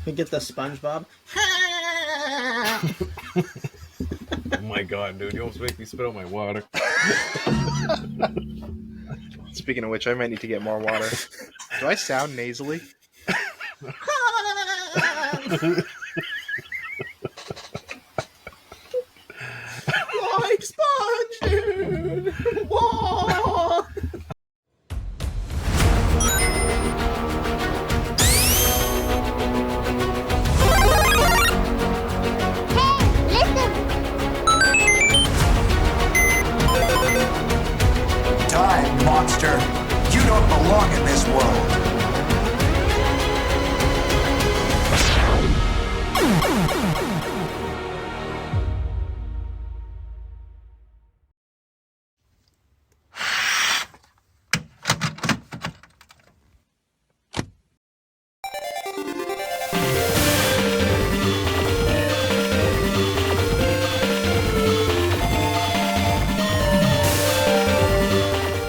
We get the SpongeBob. Oh my god, dude, you almost make me spit out my water. Speaking of which, I might need to get more water. Do I sound nasally? Like Sponge, dude! Whoa! Die, monster! You don't belong in this world!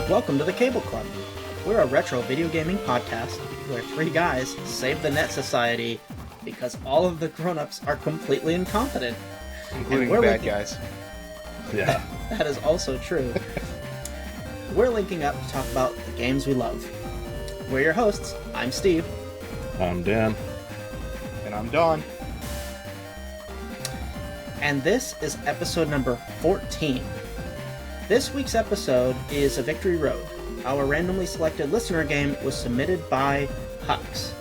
Welcome to the Cable Club. We're a retro video gaming podcast where three guys save the Net Society because all of the grown-ups are completely incompetent. Including we're bad linking- guys. Yeah. That is also true. We're linking up to talk about the games we love. We're your hosts. I'm Steve. I'm Dan. And I'm Don. And this is episode number 14. This week's episode is a Victory Road. Our randomly selected listener game was submitted by Hux.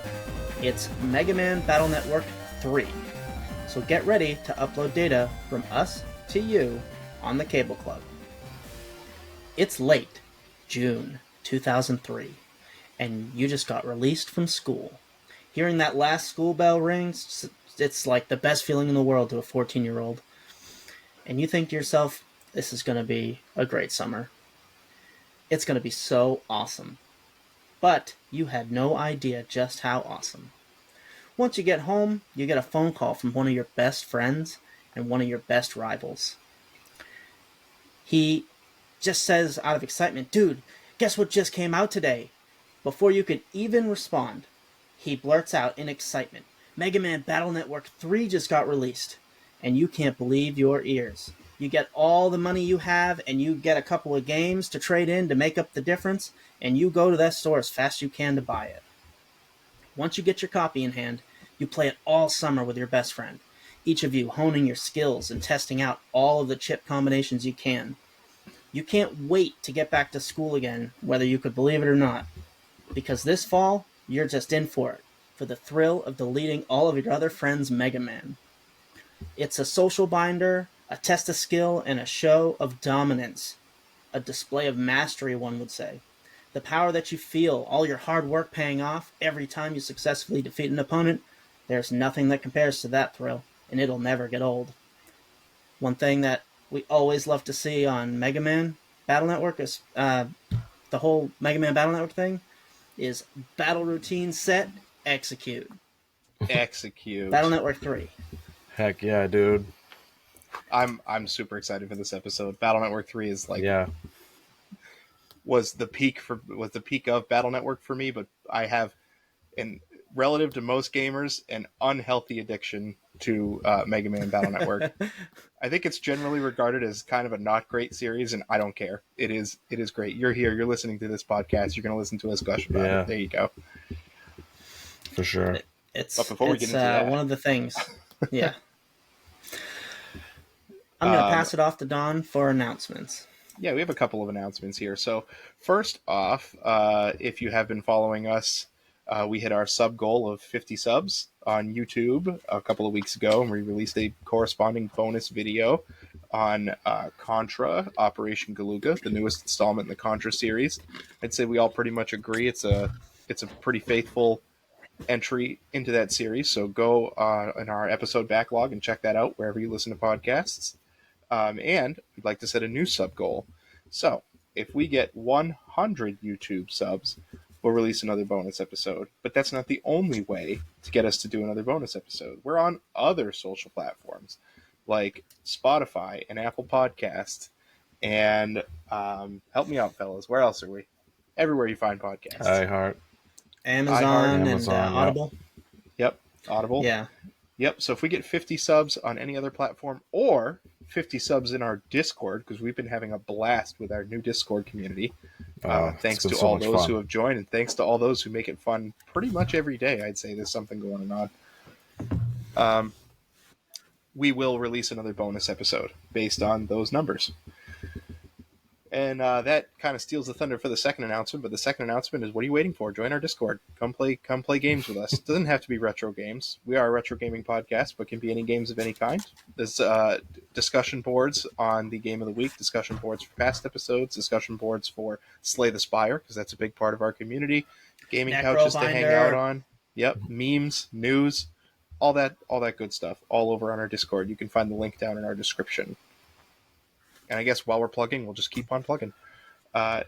It's Megaman Battle Network 3. So get ready to upload data from us to you on the Cable Club. It's late, June 2003, and you just got released from school. Hearing that last school bell ring, it's like the best feeling in the world to a 14-year-old. And you think to yourself, this is going to be a great summer. It's going to be so awesome. But you had no idea just how awesome. Once you get home, you get a phone call from one of your best friends and one of your best rivals. He just says out of excitement, "Dude, guess what just came out today?" Before you could even respond, he blurts out in excitement, "Megaman Battle Network 3 just got released." And you can't believe your ears. You get all the money you have, and you get a couple of games to trade in to make up the difference, and you go to that store as fast as you can to buy it. Once you get your copy in hand, you play it all summer with your best friend, each of you honing your skills and testing out all of the chip combinations you can. You can't wait to get back to school again, whether you could believe it or not, because this fall, you're just in for the thrill of deleting all of your other friends' Mega Man. It's a social binder, a test of skill, and a show of dominance. A display of mastery, one would say. The power that you feel, all your hard work paying off every time you successfully defeat an opponent, there's nothing that compares to that thrill, and it'll never get old. One thing that we always love to see on Mega Man Battle Network is the whole Mega Man Battle Network thing is battle routine set, execute. Execute. Battle Network 3. Heck yeah, dude. I'm super excited for this episode. Battle Network 3 is like Yeah. was the peak of Battle Network for me, but I have, in relative to most gamers, an unhealthy addiction to Mega Man Battle Network. I think it's generally regarded as kind of a not great series, and I don't care. It is great. You're here. You're listening to this podcast. You're going to listen to us gush about it. There you go. For sure. But before we get into that, one of the things. Yeah. I'm going to pass it off to Don for announcements. Yeah, we have a couple of announcements here. So first off, if you have been following us, we hit our sub goal of 50 subs on YouTube a couple of weeks ago, and we released a corresponding bonus video on Contra Operation Galuga, the newest installment in the Contra series. I'd say we all pretty much agree it's a pretty faithful entry into that series. So go in our episode backlog and check that out wherever you listen to podcasts. And we'd like to set a new sub goal. So if we get 100 YouTube subs, we'll release another bonus episode. But that's not the only way to get us to do another bonus episode. We're on other social platforms like Spotify and Apple Podcasts. And help me out, fellas. Where else are we? Everywhere you find podcasts. Iheart. Amazon and Amazon, Audible. Yep. Audible. Yeah. Yep. So if we get 50 subs on any other platform or 50 subs in our Discord, because we've been having a blast with our new Discord community. It's Thanks been to so all much those fun. who have joined, and thanks to all those who make it fun pretty much every day. I'd say there's something going on. We will release another bonus episode based on those numbers. And that kind of steals the thunder for the second announcement. But the second announcement is, what are you waiting for? Join our Discord. Come play games with us. It doesn't have to be retro games. We are a retro gaming podcast, but can be any games of any kind. There's discussion boards on the game of the week, discussion boards for past episodes, discussion boards for Slay the Spire, because that's a big part of our community. Gaming couches to hang out on. Yep, memes, news, all that good stuff, all over on our Discord. You can find the link down in our description. And I guess while we're plugging, we'll just keep on plugging. At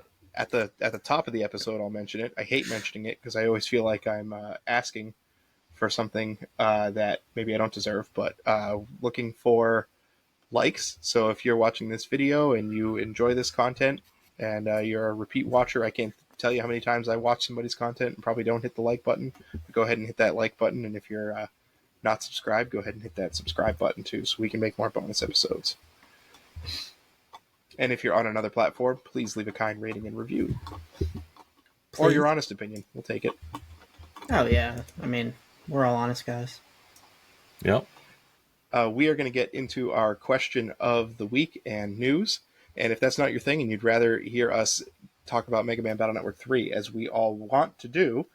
the top of the episode, I'll mention it. I hate mentioning it because I always feel like I'm asking for something that maybe I don't deserve, but looking for likes. So if you're watching this video and you enjoy this content and you're a repeat watcher, I can't tell you how many times I watch somebody's content and probably don't hit the like button. Go ahead and hit that like button. And if you're not subscribed, go ahead and hit that subscribe button too, so we can make more bonus episodes. And if you're on another platform, please leave a kind rating and review. Or Please. your honest opinion. We'll take it. Oh, yeah. I mean, we're all honest guys. Yep. We are going to get into our question of the week and news. And if that's not your thing and you'd rather hear us talk about Megaman Battle Network 3, as we all want to do,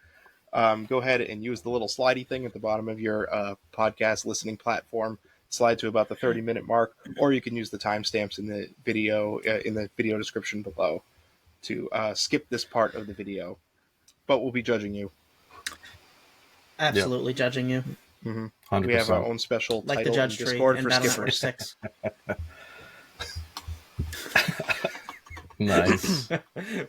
go ahead and use the little slidey thing at the bottom of your podcast listening platform. Slide to about the 30-minute mark, or you can use the timestamps in the video description below to skip this part of the video. But we'll be judging you. Absolutely judging you. Mm-hmm. 100%. We have our own special Like the title in Judge Tree Discord in for Battle Network skippers. 6. Nice.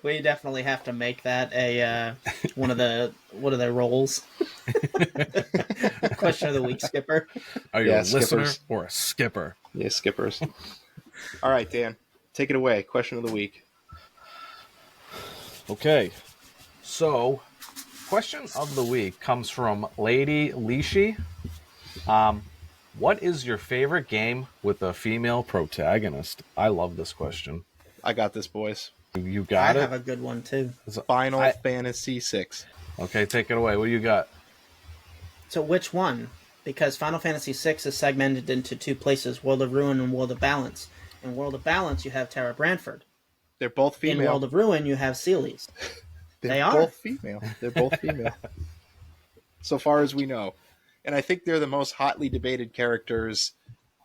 We definitely have to make that a one of their roles. Question of the week, skipper. Are you a listener skippers. or a skipper? Yeah, skippers. All right, Dan, take it away. Question of the week. Okay. So, question of the week comes from Lady Lishi. What is your favorite game with a female protagonist? I love this question. I got this, boys. You got I it? have a good one too. Final Fantasy VI. Okay, take it away. What do you got? So which one? Because Final Fantasy VI is segmented into two places, World of Ruin and World of Balance. In World of Balance, you have Tara Branford. They're both female. In World of Ruin, you have Celes. They are. both female. They're both female. So far as we know. And I think they're the most hotly debated characters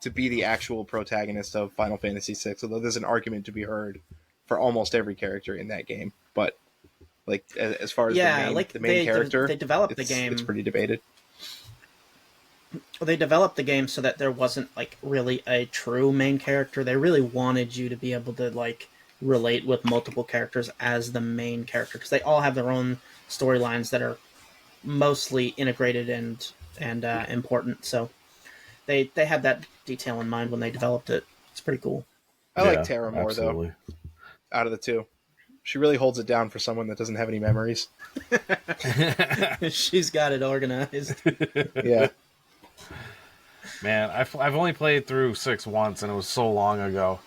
to be the actual protagonist of Final Fantasy VI, although there's an argument to be heard for almost every character in that game. But like as far as the main character, they developed the game. It's pretty debated. They developed the game so that there wasn't like really a true main character. They really wanted you to be able to like relate with multiple characters as the main character, because they all have their own storylines that are mostly integrated and important. So they had that detail in mind when they developed it. It's pretty cool. I like Tara more though. Out of the two, she really holds it down for someone that doesn't have any memories. She's got it organized. Yeah. Man, I've only played through 6 once, and it was so long ago.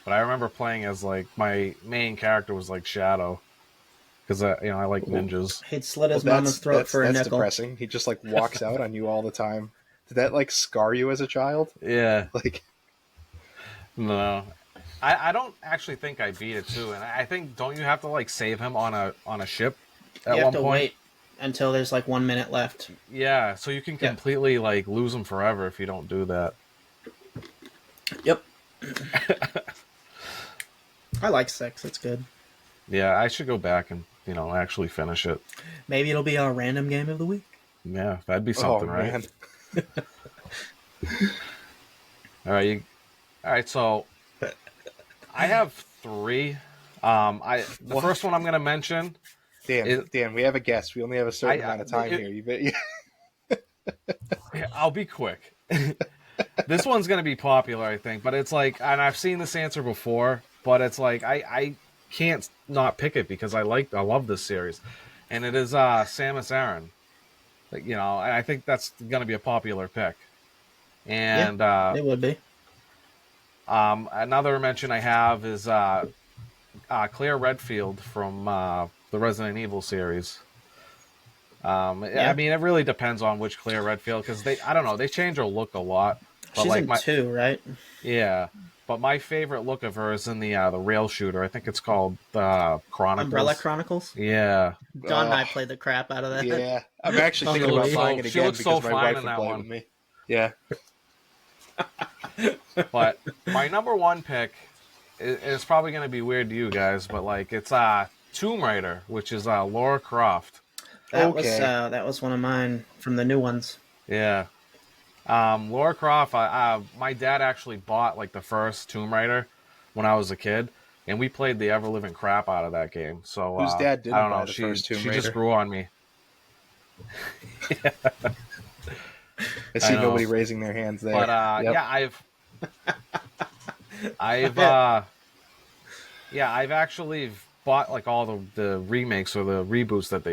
But I remember playing as like my main character was like Shadow, because I like ninjas. He'd slit his mama's throat for a nickel. That's depressing. He just like walks out on you all the time. Did that like scar you as a child? Yeah. Like, no, I don't actually think I beat it too, and I think don't you have to like save him on a ship at you have one to point? wait until there's like 1 minute left. Yeah, so you can completely like lose him forever if you don't do that. Yep. I like 6. It's good. Yeah, I should go back and actually finish it. Maybe it'll be our random game of the week. Yeah, that'd be something, right? Man. All right. So I have 3. The first one I'm going to mention. Dan, we have a guest. We only have a certain amount of time here. You bet. I'll be quick. This one's going to be popular, I think, but it's like, and I've seen this answer before, but it's like I can't not pick it because I love this series, and it is Samus Aran. you know, I think that's going to be a popular pick. And It would be. another mention I have is Claire Redfield from the Resident Evil series. I mean, it really depends on which Claire Redfield, because I don't know, they change her look a lot. But She's like in 2, right? yeah. But my favorite look of her is in the rail shooter. I think it's called Chronicles. Umbrella Chronicles. Yeah. John and I played the crap out of that. Yeah, I'm actually On thinking the about Wii. buying it She again looks because so my fine wife in would that play it one. with me. Yeah. But my number one pick is probably going to be weird to you guys, but like it's Tomb Raider, which is Lara Croft. That was one of mine from the new ones. Yeah. Lara Croft, my dad actually bought like the first Tomb Raider when I was a kid, and we played the ever living crap out of that game. So Whose dad didn't I don't buy know. the She first Tomb she Raider? just grew on me. I see I know. nobody raising their hands there. But Yep. yeah, I've actually bought like all the remakes or the reboots that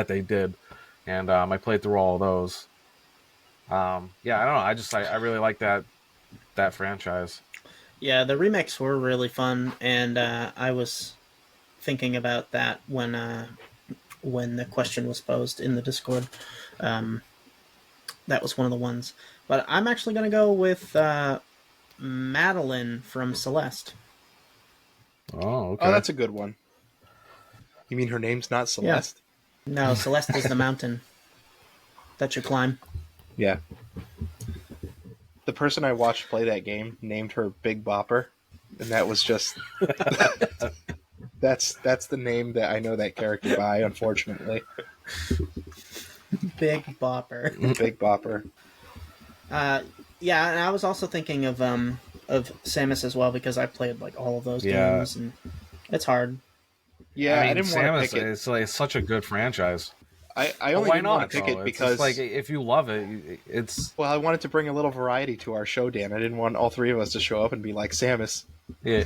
they did, and I played through all of those. Yeah, I don't know. I really like that franchise. Yeah, the remakes were really fun, and I was thinking about that when the question was posed in the Discord. That was one of the ones. But I'm actually going to go with Madeline from Celeste. Oh, okay. Oh, that's a good one. You mean her name's not Celeste? No, Celeste is the mountain that you climb. Yeah. The person I watched play that game named her Big Bopper, and that was just that's the name that I know that character by, unfortunately. Big Bopper. Big Bopper. Yeah, and I was also thinking of Samus as well, because I played like all of those games, and it's hard. Yeah, I, mean, didn't want to Samus, pick it. It's like such a good franchise. I only Why didn't not? want to pick though? it It's because just like if you love it, it's well, I wanted to bring a little variety to our show, Dan. I didn't want all three of us to show up and be like Samus. yeah.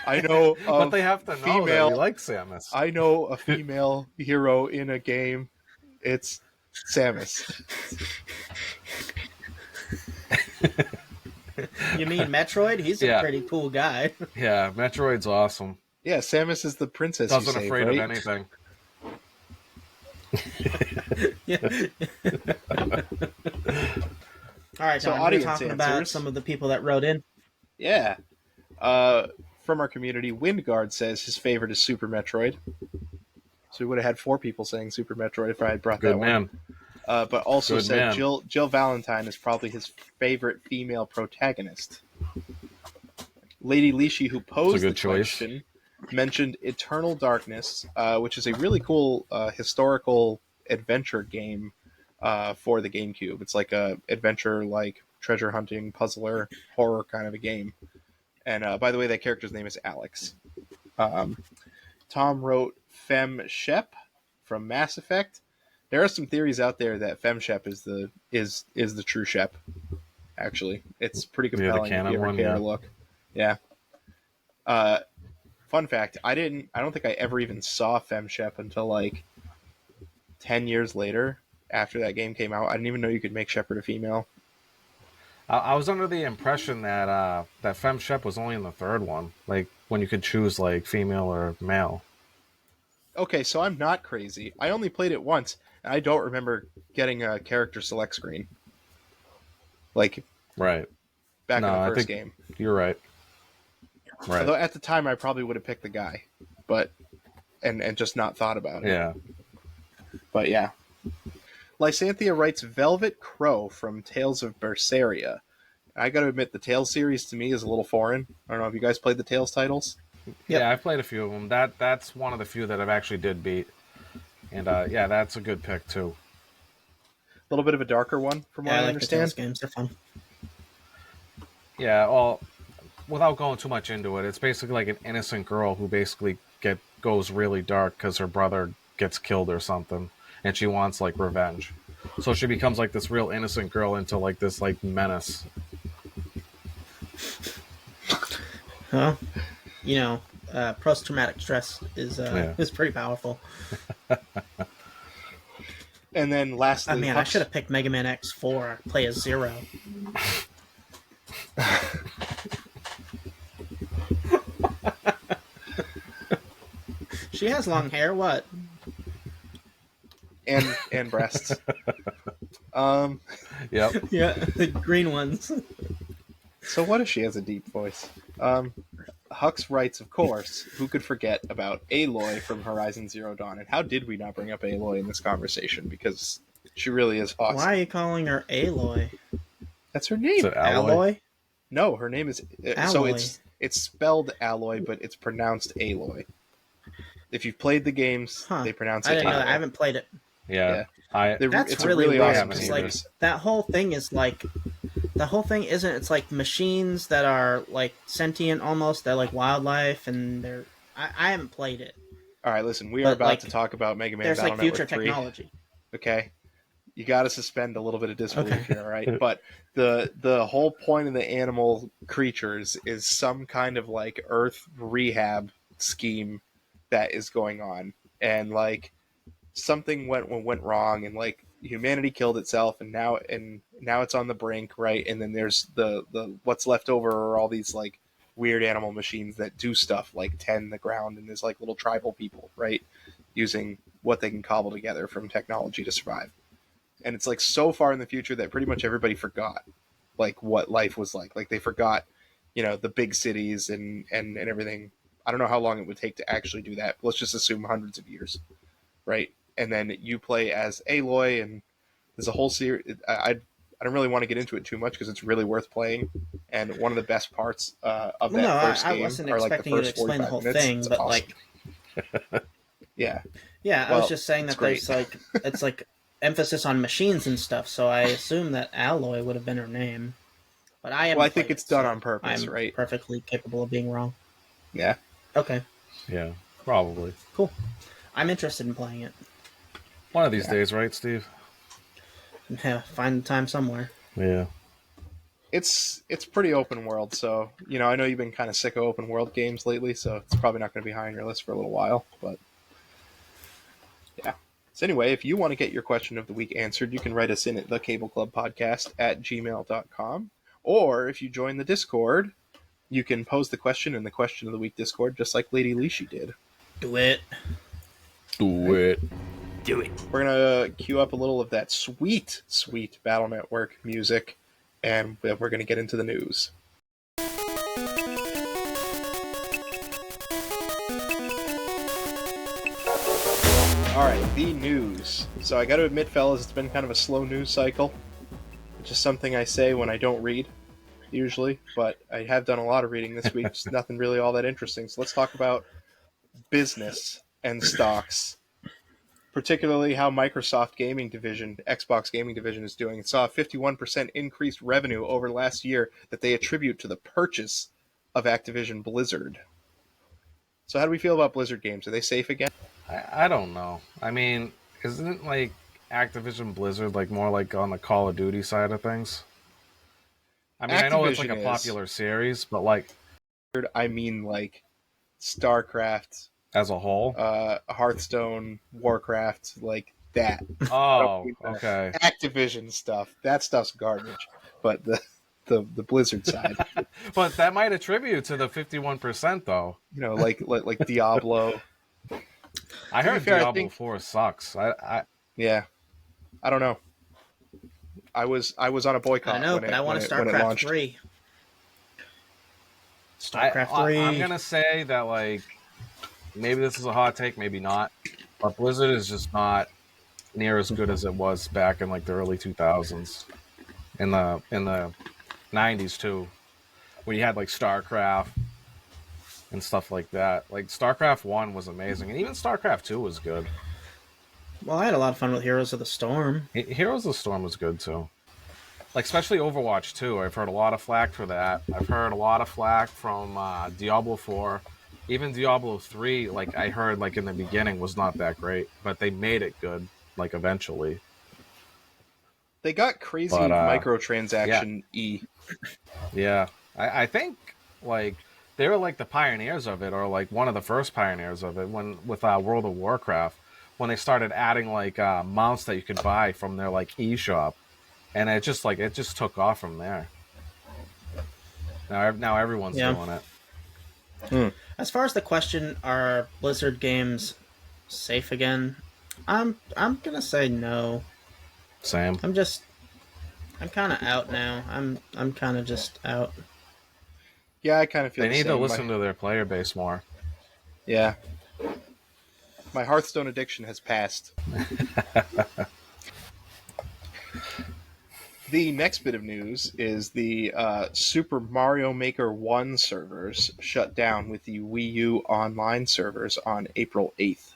I know, But they have to know that we like Samus. I know a female hero in a game. It's Samus. You mean Metroid? He's a Yeah. pretty cool guy. Yeah, Metroid's awesome. Yeah, Samus is the princess. Doesn't you save, afraid right? of anything. Yeah. All right, So John, we're audience talking about answers. some of the people that wrote in. Yeah. From our community, Windguard says his favorite is Super Metroid. So we would have had 4 people saying Super Metroid if I had brought Good that man. one. But also Good said man. Jill Valentine is probably his favorite female protagonist. Lady Lishi, who posed the good choice. question, mentioned Eternal Darkness, which is a really cool historical adventure game for the GameCube. It's like a adventure, like treasure hunting, puzzler, horror kind of a game. And by the way, that character's name is Alex. Tom wrote Fem Shep from Mass Effect. There are some theories out there that Fem Shep is the true Shep. Actually, it's pretty compelling if canon you ever one, care yeah. to look. Yeah. Fun fact: I don't think I ever even saw Fem Shep until like 10 years later after that game came out. I didn't even know you could make Shepard a female. I was under the impression that that Fem Shep was only in the 3rd one, like when you could choose like female or male. Okay, so I'm not crazy. I only played it once, and I don't remember getting a character select screen. Like Right. back No, in I the first think game. you're right. Right. Although at the time I probably would have picked the guy, but and just not thought about it. Yeah. But yeah. Lysanthia writes Velvet Crow from Tales of Berseria. I gotta admit, the Tales series to me is a little foreign. I don't know if you guys played the Tales titles. Yep. Yeah, I've played a few of them. That's one of the few that I've actually did beat. And yeah, that's a good pick too. A little bit of a darker one, from what Yeah, I I like the Tales understand. games. They're fun. Yeah, well, without going too much into it, it's basically like an innocent girl who basically goes really dark because her brother gets killed or something, and she wants like revenge. So she becomes like this real innocent girl into like this like menace. Well, you know, post-traumatic stress is Yeah. is pretty powerful. And then lastly, Oh man, I should have picked Mega Man X4. Play as Zero. She has long hair. What? and breasts. Yep. Yeah, the green ones. So what if she has a deep voice? Hux writes, of course, who could forget about Aloy from Horizon Zero Dawn? And how did we not bring up Aloy in this conversation? Because she really is awesome. Why are you calling her Aloy? That's her Is name. it Alloy? No, her name is... So Alloy. it's spelled Alloy, but it's pronounced Aloy. If you've played the games, Huh. they pronounce it I didn't know Aloy. that. I haven't played it. Yeah. That's it's really a really weird awesome because either. like that whole thing is like the whole thing isn't. It's like machines that are like sentient almost. They're like wildlife, and they're. I haven't played it. All right, listen, we are But, about like, to talk about Mega Man There's Battle like future Network 3. technology. Okay, you got to suspend a little bit of disbelief Okay. here, all right? But the whole point of the animal creatures is some kind of like Earth rehab scheme that is going on, and like something went wrong, and like humanity killed itself, and now it's on the brink, right? And then there's the what's left over are all these like weird animal machines that do stuff like tend the ground, and there's like little tribal people, right, using what they can cobble together from technology to survive. And it's like so far in the future that pretty much everybody forgot like what life was like. Like they forgot, the big cities and everything. I don't know how long it would take to actually do that. Let's just assume hundreds of years, right? And then you play as Aloy, and there's a whole series. I don't really want to get into it too much because it's really worth playing. And one of the best parts of Well, that no, first I game wasn't are like the expecting you to first explain the 45 whole minutes. thing, It's but awesome. like, Yeah. yeah, I Well, was just saying it's that there's great. like it's like emphasis on machines and stuff. So I assume that Alloy would have been her name. But I Well, I haven't think played it's it, done so on purpose, I'm right? perfectly capable of being wrong. Yeah. Okay, Yeah. Probably. cool. I'm interested in playing it. One of these Yeah. days, right, Steve? Yeah, find the time somewhere. Yeah. It's pretty open world, so I know you've been kind of sick of open world games lately, so it's probably not going to be high on your list for a little while, but yeah. So anyway, if you want to get your question of the week answered, you can write us in at thecableclubpodcast@gmail.com, or if you join the Discord, you can pose the question in the question of the week Discord, just like Lady Leashy did. Do it. Do it. Do it. We're gonna cue up a little of that sweet, sweet Battle Network music, and we're gonna get into the news. Alright, the news. So I gotta admit, fellas, it's been kind of a slow news cycle. It's just something I say when I don't read, usually, but I have done a lot of reading this week, just nothing really all that interesting. So let's talk about business and stocks. Particularly how Microsoft Gaming Division, Xbox Gaming Division is doing. It saw a 51% increased revenue over last year that they attribute to the purchase of Activision Blizzard. So how do we feel about Blizzard games? Are they safe again? I don't know. I mean, isn't like Activision Blizzard like more like on the Call of Duty side of things? I mean, I know it's like a Activision is. popular series, but like I mean like StarCraft, as a whole. Hearthstone, Warcraft, like that. Oh, mean that. okay. Activision stuff. That stuff's garbage. But the Blizzard side, But that might attribute to the 51% though. like Diablo. I To be heard fair, I Diablo think- 4 sucks. Yeah, I don't know. I was on a boycott. I know, when but it, I want when to it, when it StarCraft launched. 3. StarCraft 3. I'm gonna say that like maybe this is a hot take, maybe not. But Blizzard is just not near as good as it was back in like the early 2000s, in the 90s too, where you had like StarCraft and stuff like that. Like StarCraft 1 was amazing, and even StarCraft 2 was good. Well, I had a lot of fun with Heroes of the Storm. Heroes of the Storm was good too. Like especially Overwatch 2. I've heard a lot of flack for that. I've heard a lot of flack from Diablo 4. Even Diablo 3, like I heard like in the beginning was not that great, but they made it good like eventually. They got crazy But, microtransaction E. Yeah. I think like they were like the pioneers of it, or like one of the first pioneers of it when with World of Warcraft, when they started adding like mounts that you could buy from their like eShop, and it just took off from there. Now everyone's Yeah. doing it. As far as the question, are Blizzard games safe again? I'm gonna say no. Same. I'm kind of out now. I'm kind of just out. Yeah, I kind of feel They the need to same. listen to their player base more. Yeah. My Hearthstone addiction has passed. The next bit of news is the Super Mario Maker 1 servers shut down with the Wii U online servers on April 8th.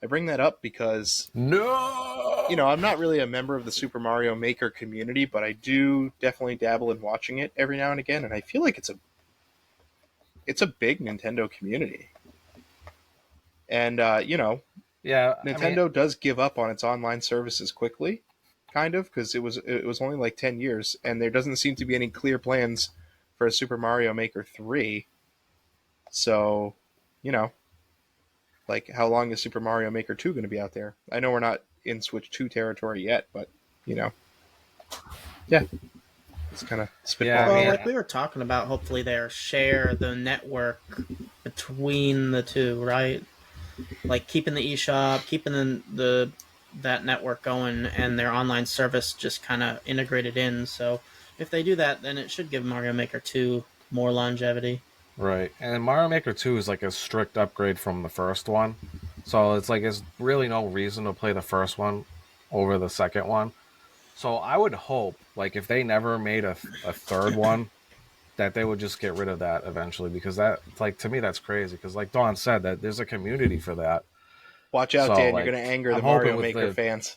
I bring that up because, No. I'm not really a member of the Super Mario Maker community, but I do definitely dabble in watching it every now and again, and I feel like it's a big Nintendo community. And, Yeah, Nintendo does give up on its online services quickly, kind of, because it was only like 10 years, and there doesn't seem to be any clear plans for a Super Mario Maker 3. So, like, how long is Super Mario Maker 2 going to be out there? I know we're not in Switch 2 territory yet, but, yeah. It's kind of spitballing. Yeah, Well, I mean, like we were talking about, hopefully they share the network between the two, right? Like keeping the eShop, keeping that network going, and their online service just kind of integrated in. So if they do that, then it should give Mario Maker 2 more longevity. right. And Mario Maker 2 is like a strict upgrade from the first one. So it's like there's really no reason to play the first one over the second one. So I would hope, like, if they never made a third one, that they would just get rid of that eventually, because that, like, to me, that's crazy. Because, like Dawn said, that there's a community for that. Watch out, So, Dan. like, You're going to anger the I'm hoping Mario with Maker the- fans.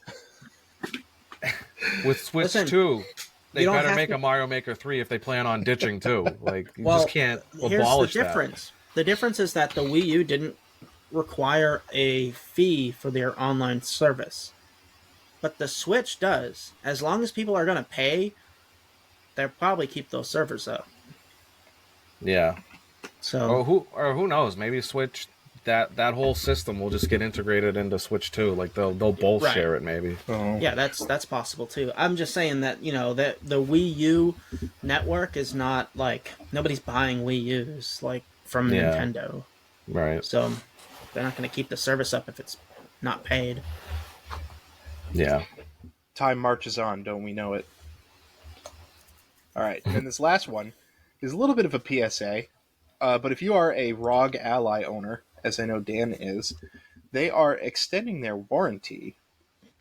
With Switch Listen, 2, they you don't better have make to- a Mario Maker 3 if they plan on ditching 2. Like, you Well, just can't here's abolish the difference. The difference is that the Wii U didn't require a fee for their online service. But the Switch does. As long as people are going to pay, they'll probably keep those servers up. that. Yeah. So Who knows? Maybe Switch, that whole system will just get integrated into Switch 2. Like, they'll both Right. share it, maybe. Oh. yeah, that's possible too. I'm just saying that that the Wii U network is not like nobody's buying Wii U's like from Yeah. Nintendo, Right. so they're not going to keep the service up if it's not paid. Yeah. Time marches on, don't we know it? All right, and this last one is a little bit of a PSA, but if you are a ROG Ally owner, as I know Dan is, they are extending their warranty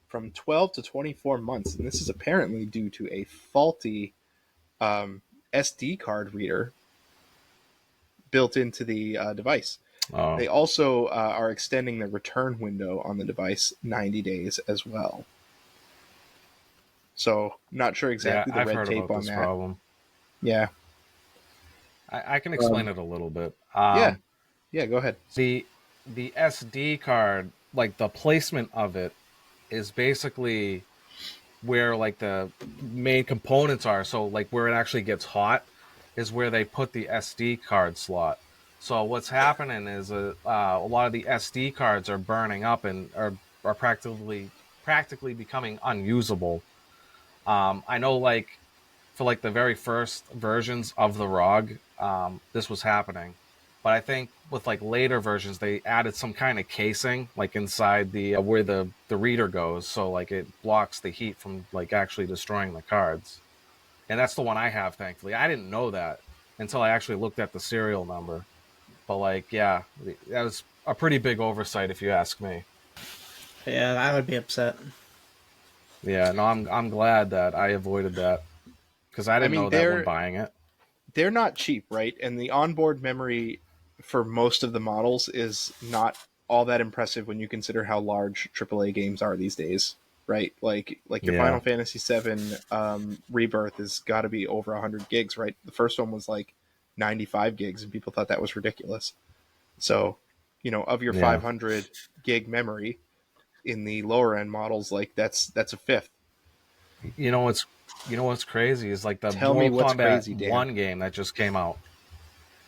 from 12 to 24 months, and this is apparently due to a faulty SD card reader built into the device. Oh. They also are extending the return window on the device 90 days as well. So, not sure exactly I've the red heard tape about on this that. problem. Yeah. I can explain it a little bit. Yeah, go ahead. The SD card, like the placement of it, is basically where like the main components are. So like where it actually gets hot is where they put the SD card slot. So what's happening is a lot of the SD cards are burning up and are practically becoming unusable. I know, like, for like the very first versions of the ROG, this was happening, but I think with like later versions, they added some kind of casing like inside the where the reader goes, so like it blocks the heat from like actually destroying the cards. And that's the one I have, thankfully. I didn't know that until I actually looked at the serial number. But like, yeah, that was a pretty big oversight, if you ask me. Yeah, I would be upset. Yeah, no, I'm glad that I avoided that, because I didn't know that when buying it. They're not cheap, right? And the onboard memory for most of the models is not all that impressive when you consider how large AAA games are these days, right? Like your Yeah. Final Fantasy VII Rebirth has got to be over 100 gigs, right? The first one was like 95 gigs, and people thought that was ridiculous. So, of your 500 gig memory in the lower end models, like that's a fifth. You know what's crazy is like the Tell me Mortal what's Kombat crazy, Dan. 1 game that just came out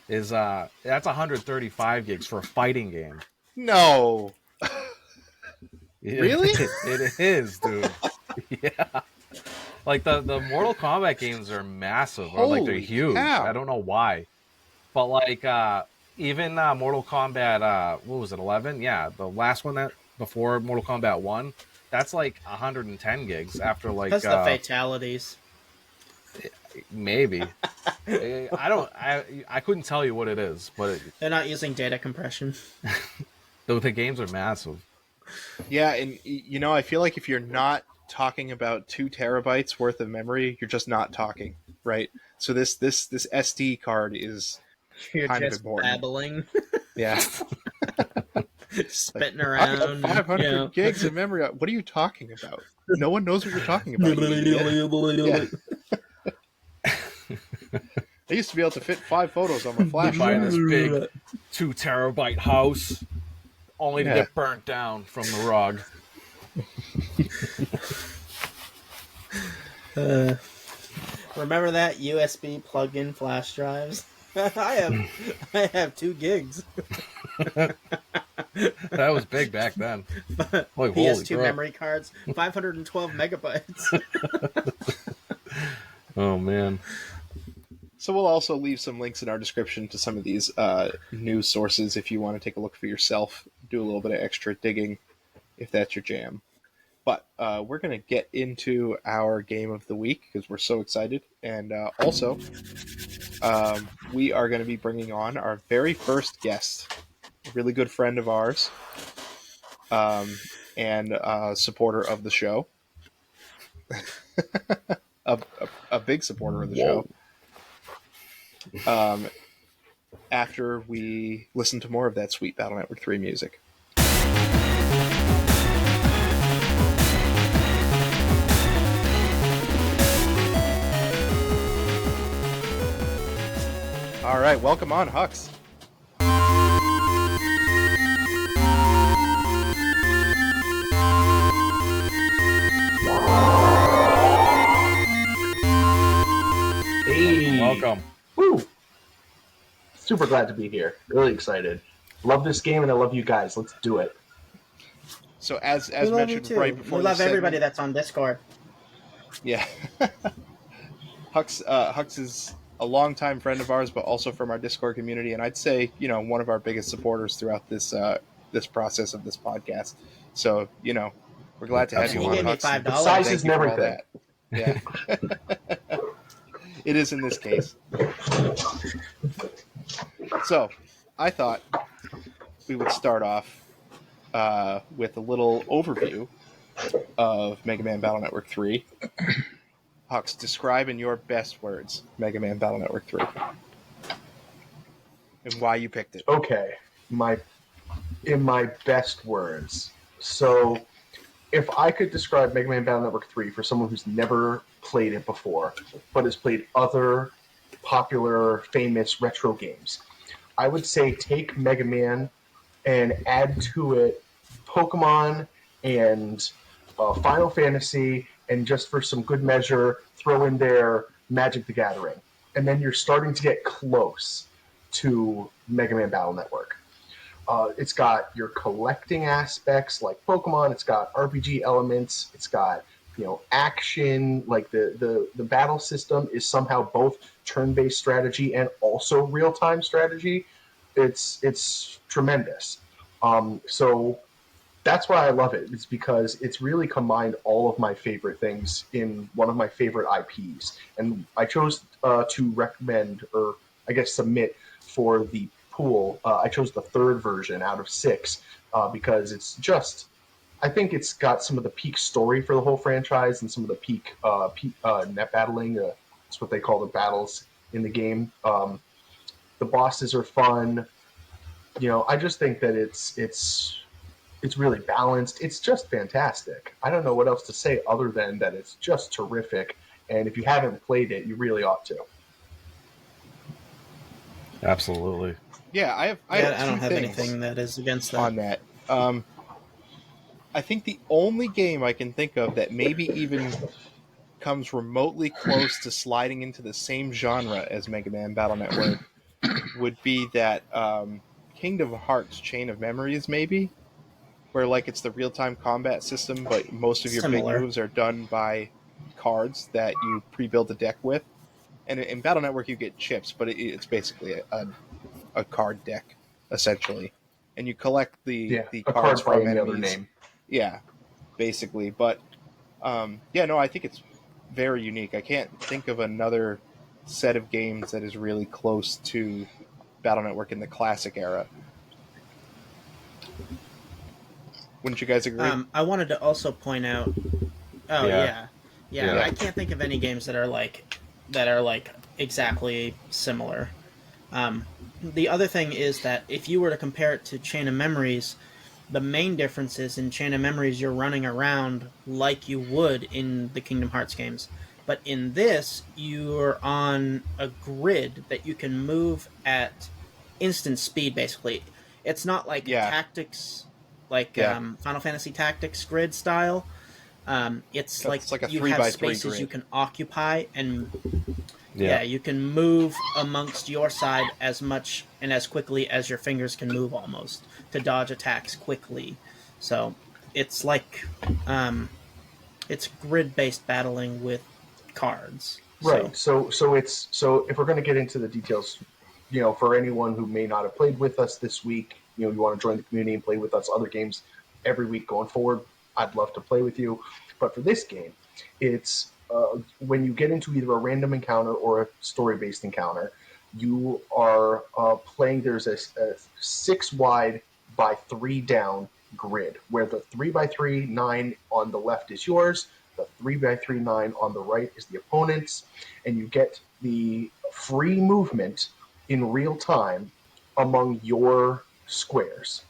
is that's 135 gigs for a fighting game. No. Really? It is, dude. Yeah. Like the Mortal Kombat games are massive, or like they're Holy huge. cow. I don't know why, but like even Mortal Kombat, what was it, 11? Yeah, the last one that before Mortal Kombat 1, that's like 110 gigs. After like Because the fatalities. maybe I don't I couldn't tell you what it is, but They're not using data compression. the games are massive. Yeah, and I feel like if you're not talking about 2 terabytes worth of memory, you're just not talking, right? So this SD card is You're kind of just important. babbling, Yeah, like spitting I got around. 500 gigs of memory. What are you talking about? No one knows what you're talking about. You idiot. Yeah, I used to be able to fit 5 photos on my flash Buy this drive. big 2 terabyte house only to Yeah. get burnt down from the rug. Remember that USB plug-in flash drives? I have 2 gigs. That was big back then. Like, holy PS2 crap. memory cards, 512 megabytes. Oh man. So we'll also leave some links in our description to some of these news sources if you want to take a look for yourself, do a little bit of extra digging if that's your jam. But we're going to get into our game of the week because we're so excited. And also, we are going to be bringing on our very first guest, a really good friend of ours, and a supporter of the show. a big supporter of the show. After we listen to more of that sweet Battle Network 3 music. All right, welcome on, Hux. Hey. Welcome. Woo. Super glad to be here. Really excited. Love this game and I love you guys. Let's do it. So as We love you mentioned too. right before We this love everybody segment, that's on Discord. yeah, Hux is a longtime friend of ours, but also from our Discord community, and I'd say one of our biggest supporters throughout this process of this podcast. So we're glad to have Absolutely. you He on, gave me Hux. and $5. Size thank is you for all everything. that. Yeah, it is in this case. So I thought we would start off with a little overview of Mega Man Battle Network 3. Hux, describe in your best words Mega Man Battle Network 3 and why you picked it. Okay. In my best words. So if I could describe Mega Man Battle Network 3 for someone who's never played it before, but has played other popular, famous retro games, I would say take Mega Man and add to it Pokemon and Final Fantasy, and just for some good measure, throw in there Magic the Gathering. And then you're starting to get close to Mega Man Battle Network. It's got your collecting aspects like Pokemon. It's got RPG elements. It's got action. Like the battle system is somehow both turn-based strategy and also real-time strategy. It's tremendous. So that's why I love it. It's because it's really combined all of my favorite things in one of my favorite IPs. And I chose to recommend, or I guess submit for the pool. I chose the 3rd version out of 6 because it's just, I think it's got some of the peak story for the whole franchise and some of the peak net battling. That's what they call the battles in the game. The bosses are fun. I just think that it's really balanced. It's just fantastic. I don't know what else to say other than that it's just terrific. And if you haven't played it, you really ought to. Absolutely. Yeah, I don't have things anything that is against that. on that. I think the only game I can think of that maybe even comes remotely close to sliding into the same genre as Mega Man Battle Network would be that Kingdom Hearts Chain of Memories, maybe. where like it's the real-time combat system, but most of your big Similar. moves are done by cards that you pre-build the deck with. And in Battle Network, you get chips, but it's basically a card deck essentially, and you collect Yeah, the a cards card by from any other enemies. name. Yeah, basically. But yeah, no, I think it's very unique. I can't think of another set of games that is really close to Battle Network in the classic era. Wouldn't you guys agree? I wanted to also point out. Oh Yeah. yeah, yeah. Yeah. I can't think of any games that are like exactly similar. The other thing is that if you were to compare it to Chain of Memories, the main difference is in Chain of Memories you're running around like you would in the Kingdom Hearts games. But in this, you're on a grid that you can move at instant speed, basically. It's not like Yeah. tactics, like Yeah. Final Fantasy Tactics grid style. It's It's like a you 3 have by 3 spaces grid. you can occupy, and Yeah. you can move amongst your side as much and as quickly as your fingers can move, almost, to dodge attacks quickly. So it's like it's grid-based battling with cards. Right. So it's so if we're going to get into the details, for anyone who may not have played with us this week, you want to join the community and play with us other games every week going forward, I'd love to play with you. But for this game, it's when you get into either a random encounter or a story-based encounter, you are playing. There's a 6 wide by 3 down grid where the 3 by 3 9 on the left is yours, the 3 by 3 9 on the right is the opponent's, and you get the free movement in real time among your squares.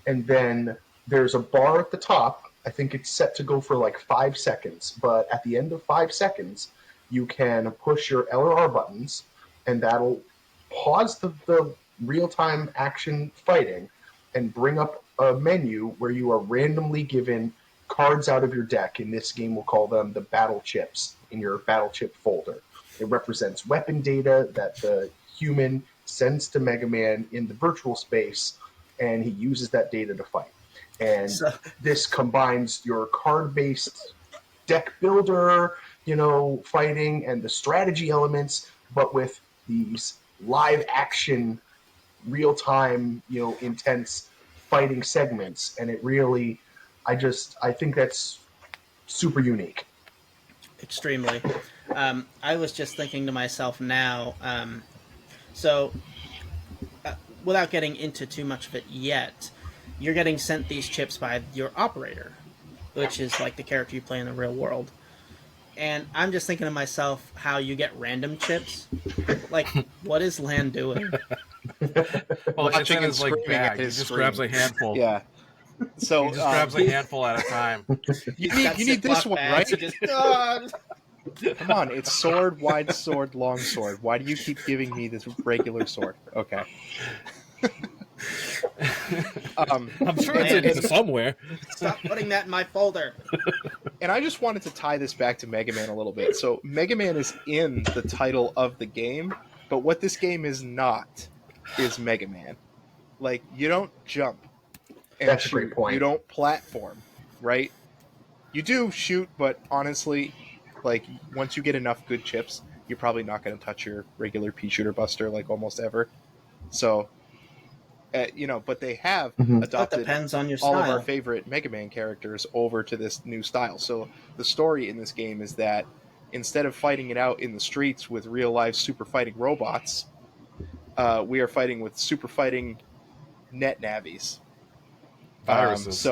And then there's a bar at the top. I think it's set to go for like 5 seconds, but at the end of 5 seconds, you can push your L or R buttons, and that'll pause the real-time action fighting and bring up a menu where you are randomly given cards out of your deck. In this game, we'll call them the battle chips in your battle chip folder. It represents weapon data that the human sends to Megaman in the virtual space, and he uses that data to fight. And this combines your card-based deck builder, fighting and the strategy elements, but with these live action, real-time, intense fighting segments. And it really, I think that's super unique. Extremely. I was just thinking to myself now, so without getting into too much of it yet, you're getting sent these chips by your operator, which is like the character you play in the real world. And I'm just thinking to myself how you get random chips. Like, what is Lan doing? Well, it's Watching in and his like screaming at bag. He his just screen. grabs a handful. Yeah. So He just grabs a handful at a time. you need this one, right? Just, Come on, it's sword, wide sword, long sword. Why do you keep giving me this regular sword? Okay. I'm sure it's in somewhere. Stop putting that in my folder. And I just wanted to tie this back to Mega Man a little bit. So Mega Man is in the title of the game, but what this game is not is Mega Man. Like, you don't jump and That's a shoot. great point. You don't platform, right? You do shoot, but honestly, like, once you get enough good chips, you're probably not going to touch your regular pea shooter buster like almost ever. So, but they have That adopted depends on your all of style. our favorite Mega Man characters over to this new style. So the story in this game is that instead of fighting it out in the streets with real life super fighting robots, we are fighting with super fighting net navies. Viruses.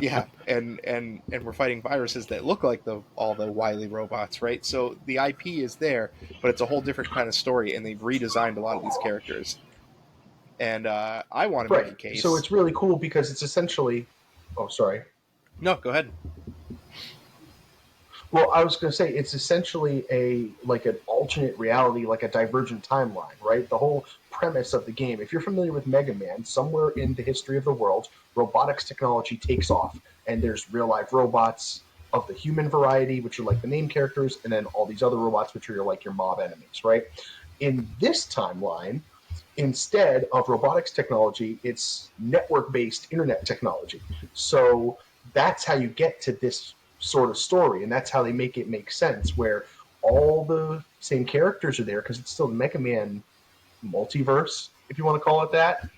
Yeah, and we're fighting viruses that look like all the Wily robots, right? So the IP is there, but it's a whole different kind of story, and they've redesigned a lot of these characters. And I want to make a Right. case. So it's really cool because it's essentially. Oh, sorry. No, go ahead. Well, I was going to say it's essentially like an alternate reality, like a divergent timeline, right? The whole premise of the game. If you're familiar with Mega Man, somewhere in the history of the world, robotics technology takes off, and there's real life robots of the human variety, which are like the main characters, and then all these other robots, which are like your mob enemies, right? In this timeline, instead of robotics technology, it's network-based internet technology. So that's how you get to this sort of story, and that's how they make it make sense, where all the same characters are there because it's still the Mega Man multiverse, if you want to call it that.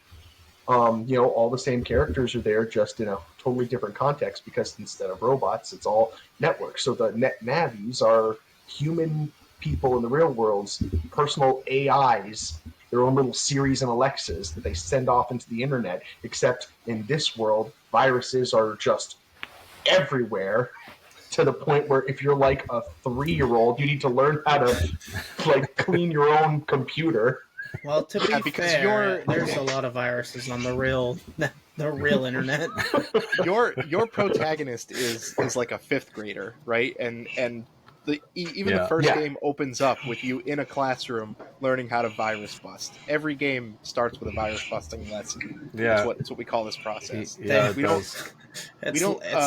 All the same characters are there, just in a totally different context, because instead of robots, it's all networks. So the net navis are human people in the real world's personal AIs, their own little Siris and Alexas that they send off into the internet. Except in this world, viruses are just everywhere, to the point where if you're like a 3-year-old, you need to learn how to like clean your own computer. Well, to be fair, there's a lot of viruses on the real internet. Your protagonist is like a 5th grader, right? And even the first game opens up with you in a classroom learning how to virus bust. Every game starts with a virus busting lesson. Yeah, it's what we call this process. Yeah, we don't it's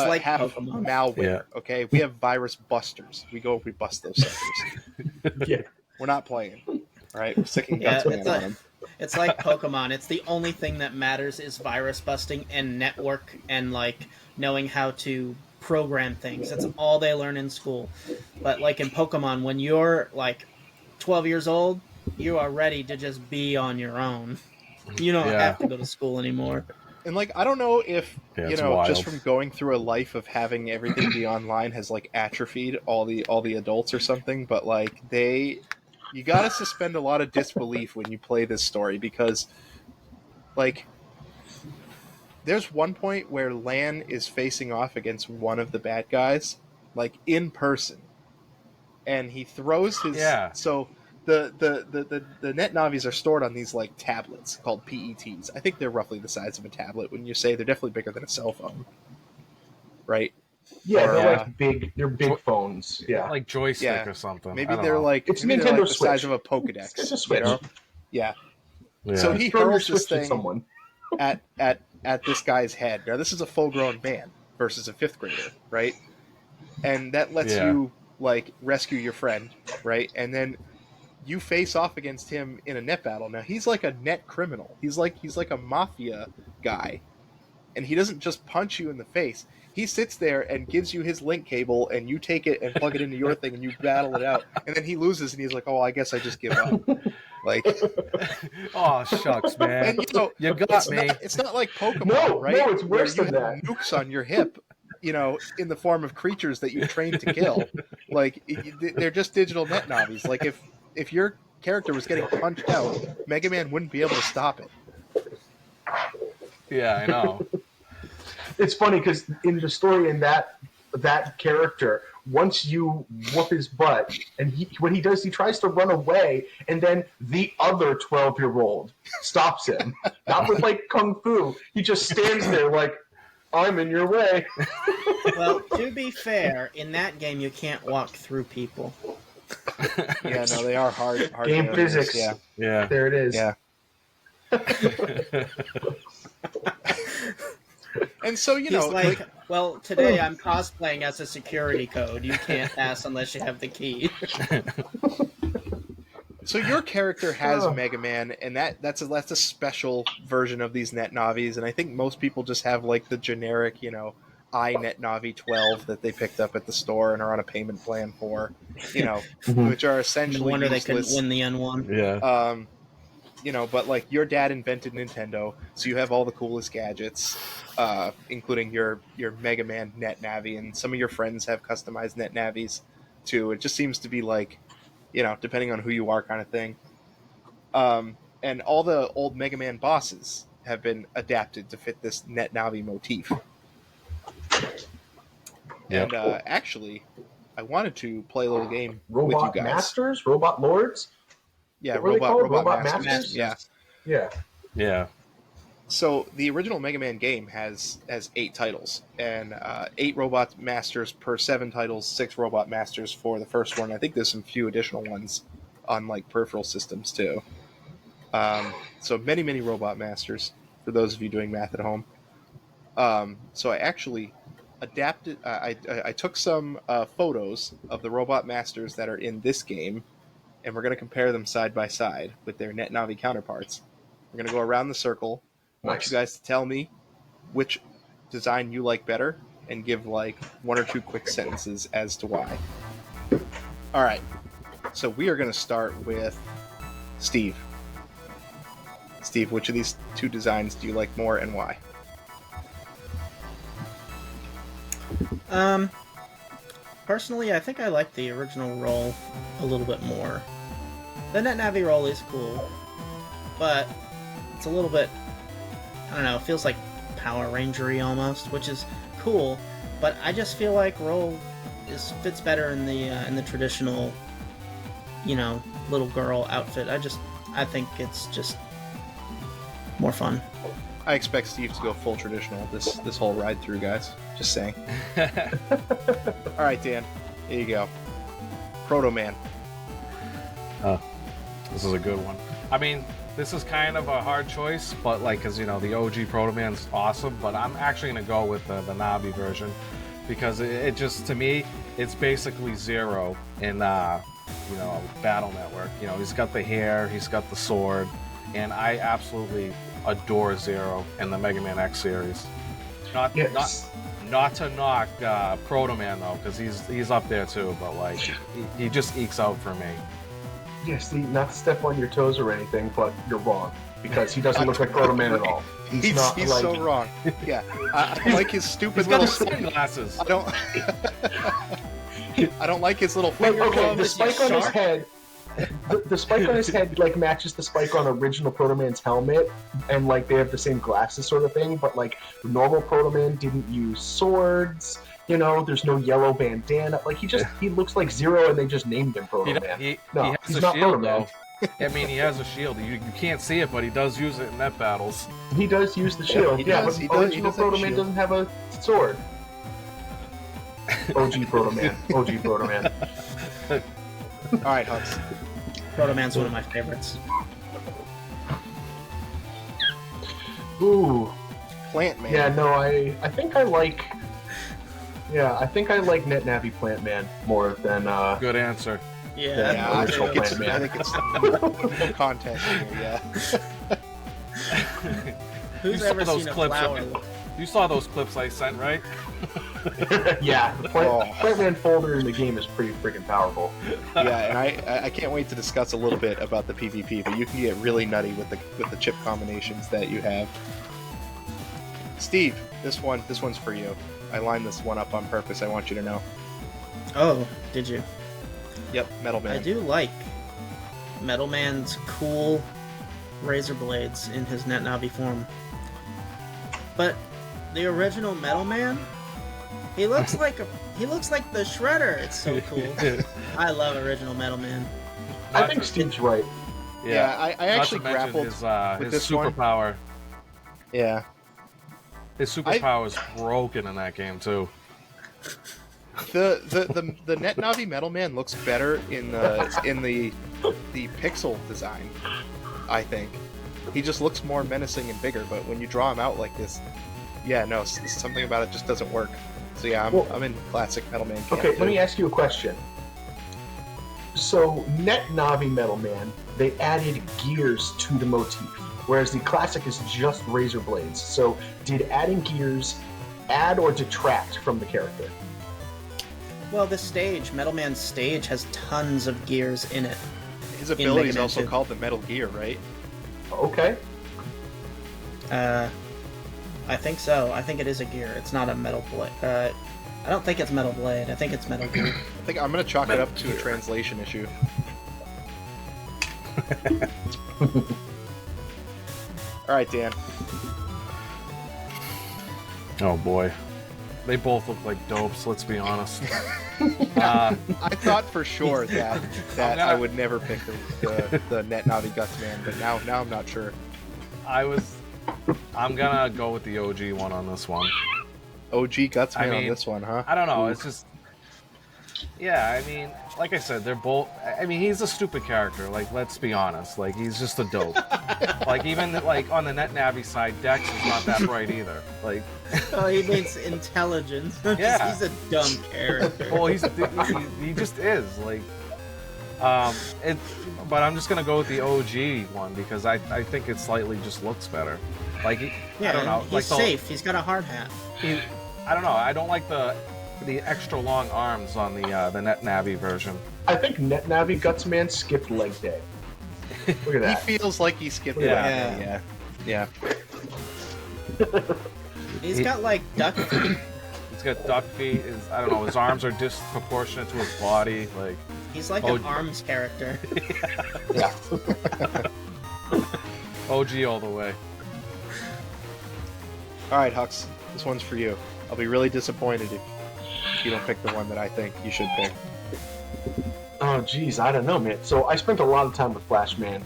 like have Pokemon. Malware. Yeah. Okay, we have virus busters. We bust those suckers. Yeah, we're not playing. All right, we're sticking guns on them. It's like Pokemon. It's the only thing that matters is virus busting and network and like knowing how to program things. That's all they learn in school. But like in Pokemon, when you're like 12 years old, you are ready to just be on your own. You don't have to go to school anymore. And like, I don't know if wild. Just from going through a life of having everything be online has like atrophied all the adults or something, but like you gotta suspend a lot of disbelief when you play this story, because like there's one point where Lan is facing off against one of the bad guys, like in person, and he throws his so the net navis are stored on these like tablets called PETs. I think they're roughly the size of a tablet. When you say they're definitely bigger than a cell phone, right? Yeah, they're like big. They're big phones. Yeah, like joystick or something. Maybe they're like it's Nintendo the size of a Pokedex. It's a Switch. Yeah. So he hurls this thing at this guy's head. Now this is a full-grown man versus a 5th grader, right? And that lets you like rescue your friend, right? And then you face off against him in a net battle. Now he's like a net criminal. He's like a mafia guy, and he doesn't just punch you in the face. He sits there and gives you his link cable, and you take it and plug it into your thing, and you battle it out. And then he loses, and he's like, "Oh, I guess I just give up." Like, oh shucks, man! And you got me. It's not like Pokemon, right? No, it's worse than that. Nukes on your hip, in the form of creatures that you train to kill. Like, they're just digital net navis. Like, if your character was getting punched out, Mega Man wouldn't be able to stop it. Yeah, I know. It's funny because in the story, in that character, once you whoop his butt, and when he does, he tries to run away, and then the other 12-year-old stops him. Not with like kung fu. He just stands there like, I'm in your way. Well, to be fair, in that game you can't walk through people. Yeah, no, they are hard game areas. physics. Yeah. There it is. Yeah. And so, He's like, well, today I'm cosplaying as a security code. You can't pass unless you have the key. So your character has Mega Man, and that's a special version of these net navis, and I think most people just have like the generic, iNet Navi 12 that they picked up at the store and are on a payment plan for, which are essentially No wonder useless. They couldn't win the N1. Yeah. But like your dad invented Nintendo, so you have all the coolest gadgets, including your Mega Man net navi, and some of your friends have customized net navis too. It just seems to be like, depending on who you are, kind of thing. And all the old Mega Man bosses have been adapted to fit this net navi motif. Yep. And actually, I wanted to play a little game Robot with you guys. Masters? Robot Lords? Yeah, Robot Masters. Masters? Yeah. Yeah. So the original Mega Man game has 8 titles, and 8 Robot Masters per 7 titles, 6 Robot Masters for the first one. I think there's some few additional ones on like peripheral systems too. So many Robot Masters for those of you doing math at home. So I actually adapted. I took some photos of the Robot Masters that are in this game, and we're going to compare them side by side with their net navi counterparts. We're going to go around the circle. I want Nice. you guys to tell me which design you like better and give like 1 or 2 quick sentences as to why. All right. So we are going to start with Steve. Steve, which of these 2 designs do you like more and why? Personally, I think I like the original roll a little bit more. The Net Navi roll is cool, but it's a little bit, I don't know, it feels like Power Ranger-y almost, which is cool, but I just feel like roll fits better in the traditional, little girl outfit. I think it's just more fun. I expect Steve to go full traditional this whole ride through, guys. Just saying. All right, Dan. Here you go. Proto Man. This is a good one. I mean, this is kind of a hard choice, but because the OG Proto Man's awesome, but I'm actually gonna go with the Navi version because it just, to me, it's basically Zero in Battle Network. He's got the hair, he's got the sword, and I absolutely adore Zero in the Mega Man X series. Not to knock Proto Man though, because he's up there too, but he just ekes out for me. Yeah, see, not to step on your toes or anything, but you're wrong because he doesn't look like Proto Man at all. He's so wrong. Yeah, I like his stupid He's got little sunglasses. I don't like his little finger Okay, glove. the spike on his head. The spike on his head matches the spike on original Proto Man's helmet, and they have the same glasses sort of thing. But normal Proto Man didn't use swords. There's no yellow bandana. He looks like Zero, and they just named him Proto Man. He No, has he's a not Proto shield Man. though. I mean, he has a shield. You can't see it, but he does use it in net battles. He does use the shield. he Yeah, does, but he does original have a Proto Man shield. doesn't have a sword. OG Proto Man. OG Proto Man. All right, Hux. Proto Man's one of my favorites. Ooh. Plant Man. Yeah, no, I think I like. Yeah, I think I like Net Navi Plant Man more than Good answer. Yeah, Yeah, I original think it's Plant Man. no contest here. Yeah. Who's You ever saw those seen a clips flower? You saw those clips I sent, right? Yeah, the Plant Man folder in the game is pretty freaking powerful. Yeah, and I can't wait to discuss a little bit about the PvP, but you can get really nutty with the chip combinations that you have. Steve, this one's for you. I lined this one up on purpose. I want you to know. Oh, did you? Yep, Metal Man. I do like Metal Man's cool razor blades in his Net Navi form. But the original Metal Man, he looks like the Shredder. It's so cool. I love original Metal Man. I think Steve's right. Yeah, I actually Not to mention grappled with his this one. superpower. Yeah. His superpower is broken in that game too. The Net Navi Metal Man looks better in the pixel design. I think he just looks more menacing and bigger. But when you draw him out like this, yeah, no, something about it just doesn't work. So yeah, I'm in classic Metal Man camp. Okay, let me ask you a question. So, Net Navi Metal Man, they added gears to the motif, whereas the classic is just razor blades. So, did adding gears add or detract from the character? Well, the stage, Metal Man's stage, has tons of gears in it. His ability is Megaman also 2. called the Metal Gear, right? Okay. I think so. I think it is a gear. It's not a metal blade. I don't think it's metal blade. I think it's metal gear. I think I'm gonna chalk it up to a translation issue. All right, Dan. Oh boy, they both look like dopes. Let's be honest. I thought for sure that I'm I gonna- would never pick the Net Navi Guts Man, but now I'm not sure. I'm gonna go with the OG one on this one. OG Guts Man I on mean, this one, huh? I don't know. It's just, yeah. I mean, like I said, they're both. I mean, he's a stupid character. Like, let's be honest. Like, he's just a dope. Like, even like on the Net Navi side, Dex is not that bright either. Like, Oh, he means intelligence. Yeah. He's a dumb character. well, he just is. Like, It, but I'm just gonna go with the OG one because I think it slightly just looks better. Like, Yeah, I don't know. he's Like safe. He's got a hard hat. I don't know. I don't like the extra long arms on the Net Navi version. I think Net Navi Gutsman skipped leg day. Look at that. He feels like he skipped it. Yeah. Yeah. He's got like duck feet. He's got duck feet. I don't know. His arms are disproportionate to his body. Like, He's like an ARMS character. Yeah. OG all the way. All right, Hux, this one's for you. I'll be really disappointed if you don't pick the one that I think you should pick. Oh, geez, I don't know, man. So I spent a lot of time with Flashman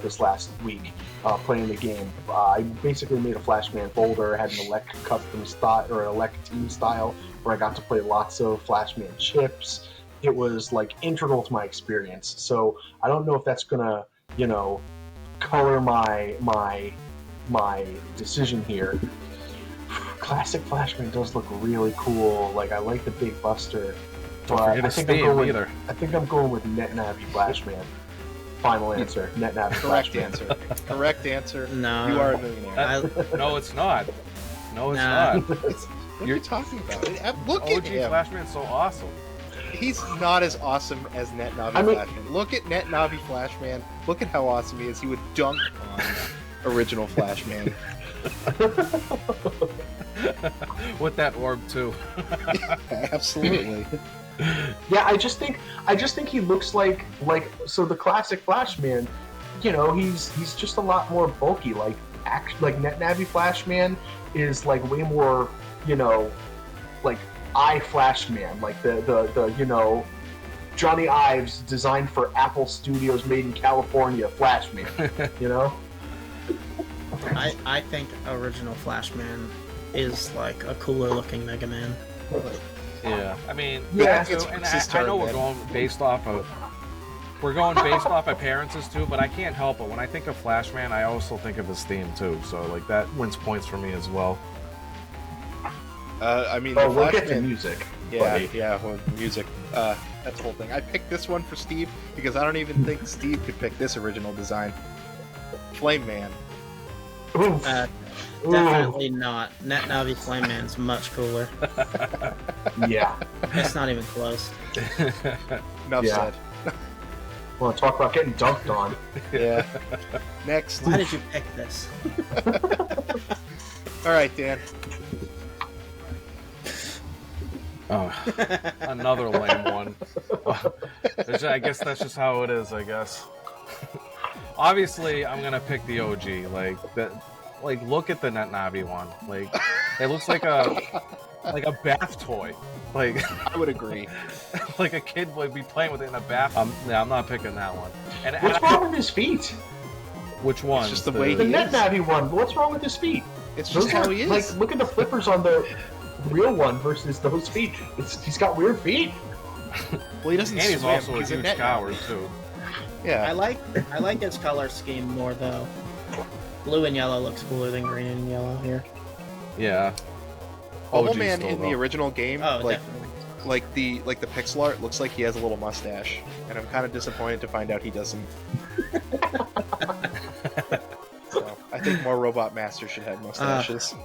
this last week playing the game. I basically made a Flashman folder, had an Elect custom style or Elect team style, where I got to play lots of Flashman chips. It was like integral to my experience. So I don't know if that's gonna, color my decision here. Classic Flashman does look really cool. Like, I like the big buster. Don't But forget I his think theme I'm going. either. I think I'm going with Net Navi Flashman. Final answer. Net Navi Correct Flashman. answer. Correct answer. No. You are a millionaire. No, it's not. No, it's Nah. not. What are you talking about? Look at OG him. Flashman's so awesome. He's not as awesome as Net Navi Flashman. Look at Net Navi Flashman. Look at how awesome he is. He would dunk on original Flashman. With that orb too. Absolutely. Yeah, I just think he looks like so the classic Flashman. He's just a lot more bulky. Like Net Navi Flashman is like way more. Like Flashman, like the Johnny Ives designed for Apple Studios, made in California Flashman. I think original Flashman is like a cooler looking Mega Man. Yeah, I mean, Yeah, too, it's and his I know turn, we're going based off of appearances too, but I can't help it. When I think of Flashman, I also think of his theme too. So like that wins points for me as well. I mean, Oh, the we'll get to Flashman. music. Yeah, well, music. That's the whole thing. I picked this one for Steve because I don't even think Steve could pick this original design. Flame Man. Oof. Definitely not. Net Navi Flame Man's much cooler. Yeah. It's not even close. Enough Yeah. said. Want to talk about getting dunked on? Yeah. Next. Why did you pick this? All right, Dan. Oh, another lame one. I guess that's just how it is. I guess. Obviously, I'm gonna pick the OG. Like, look at the Net Navi one. Like, it looks like a bath toy. Like, I would agree. like a kid would be playing with it in a bath. I'm not picking that one. And What's wrong with his feet? which one? It's just the way The he Net is. Navi one. What's wrong with his feet? It's just how he is. Like, look at the flippers on the real one versus those feet. He's got weird feet. Well, he doesn't And he's swim. also a He's a huge net coward too. Yeah. I like his color scheme more though. Blue and yellow looks cooler than green and yellow here. Yeah. Bubble OG Man still, in the though. original game, Oh, like definitely. the pixel art looks like he has a little mustache, and I'm kind of disappointed to find out he doesn't. So, I think more Robot Masters should have mustaches.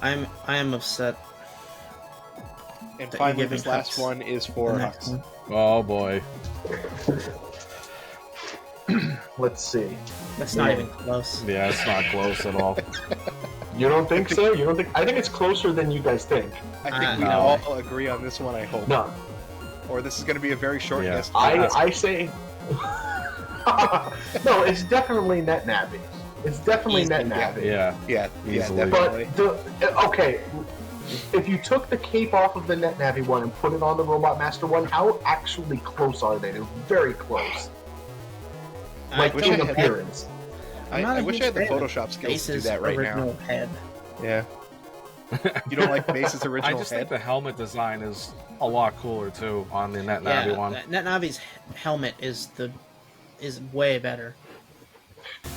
I am upset. And that finally, you're this giving last Hux one is the for next Hux. one. Oh boy. Let's see. That's not Yeah. even close. Yeah, it's not close at all. You don't think so? You don't think? I think it's closer than you guys think. I think we No. all agree on this one. I hope. No, Or this is going to be a very short Yeah. guess. I say. No, it's definitely Net Navi. It's definitely Easy, Net yeah. Navi. Yeah. Yeah, Easily. definitely. But okay, if you took the cape off of the Net Navi one and put it on the Robot Master one, how actually close are they? They're very close. Like wish I in had- appearance. I'm not I a wish huge I had the fan of Photoshop skills to do Base's that right now. original head. Yeah. You don't like Base's I original just head? think the helmet design is a lot cooler too on the Net Navi Yeah, one. Net Navi's helmet is way better.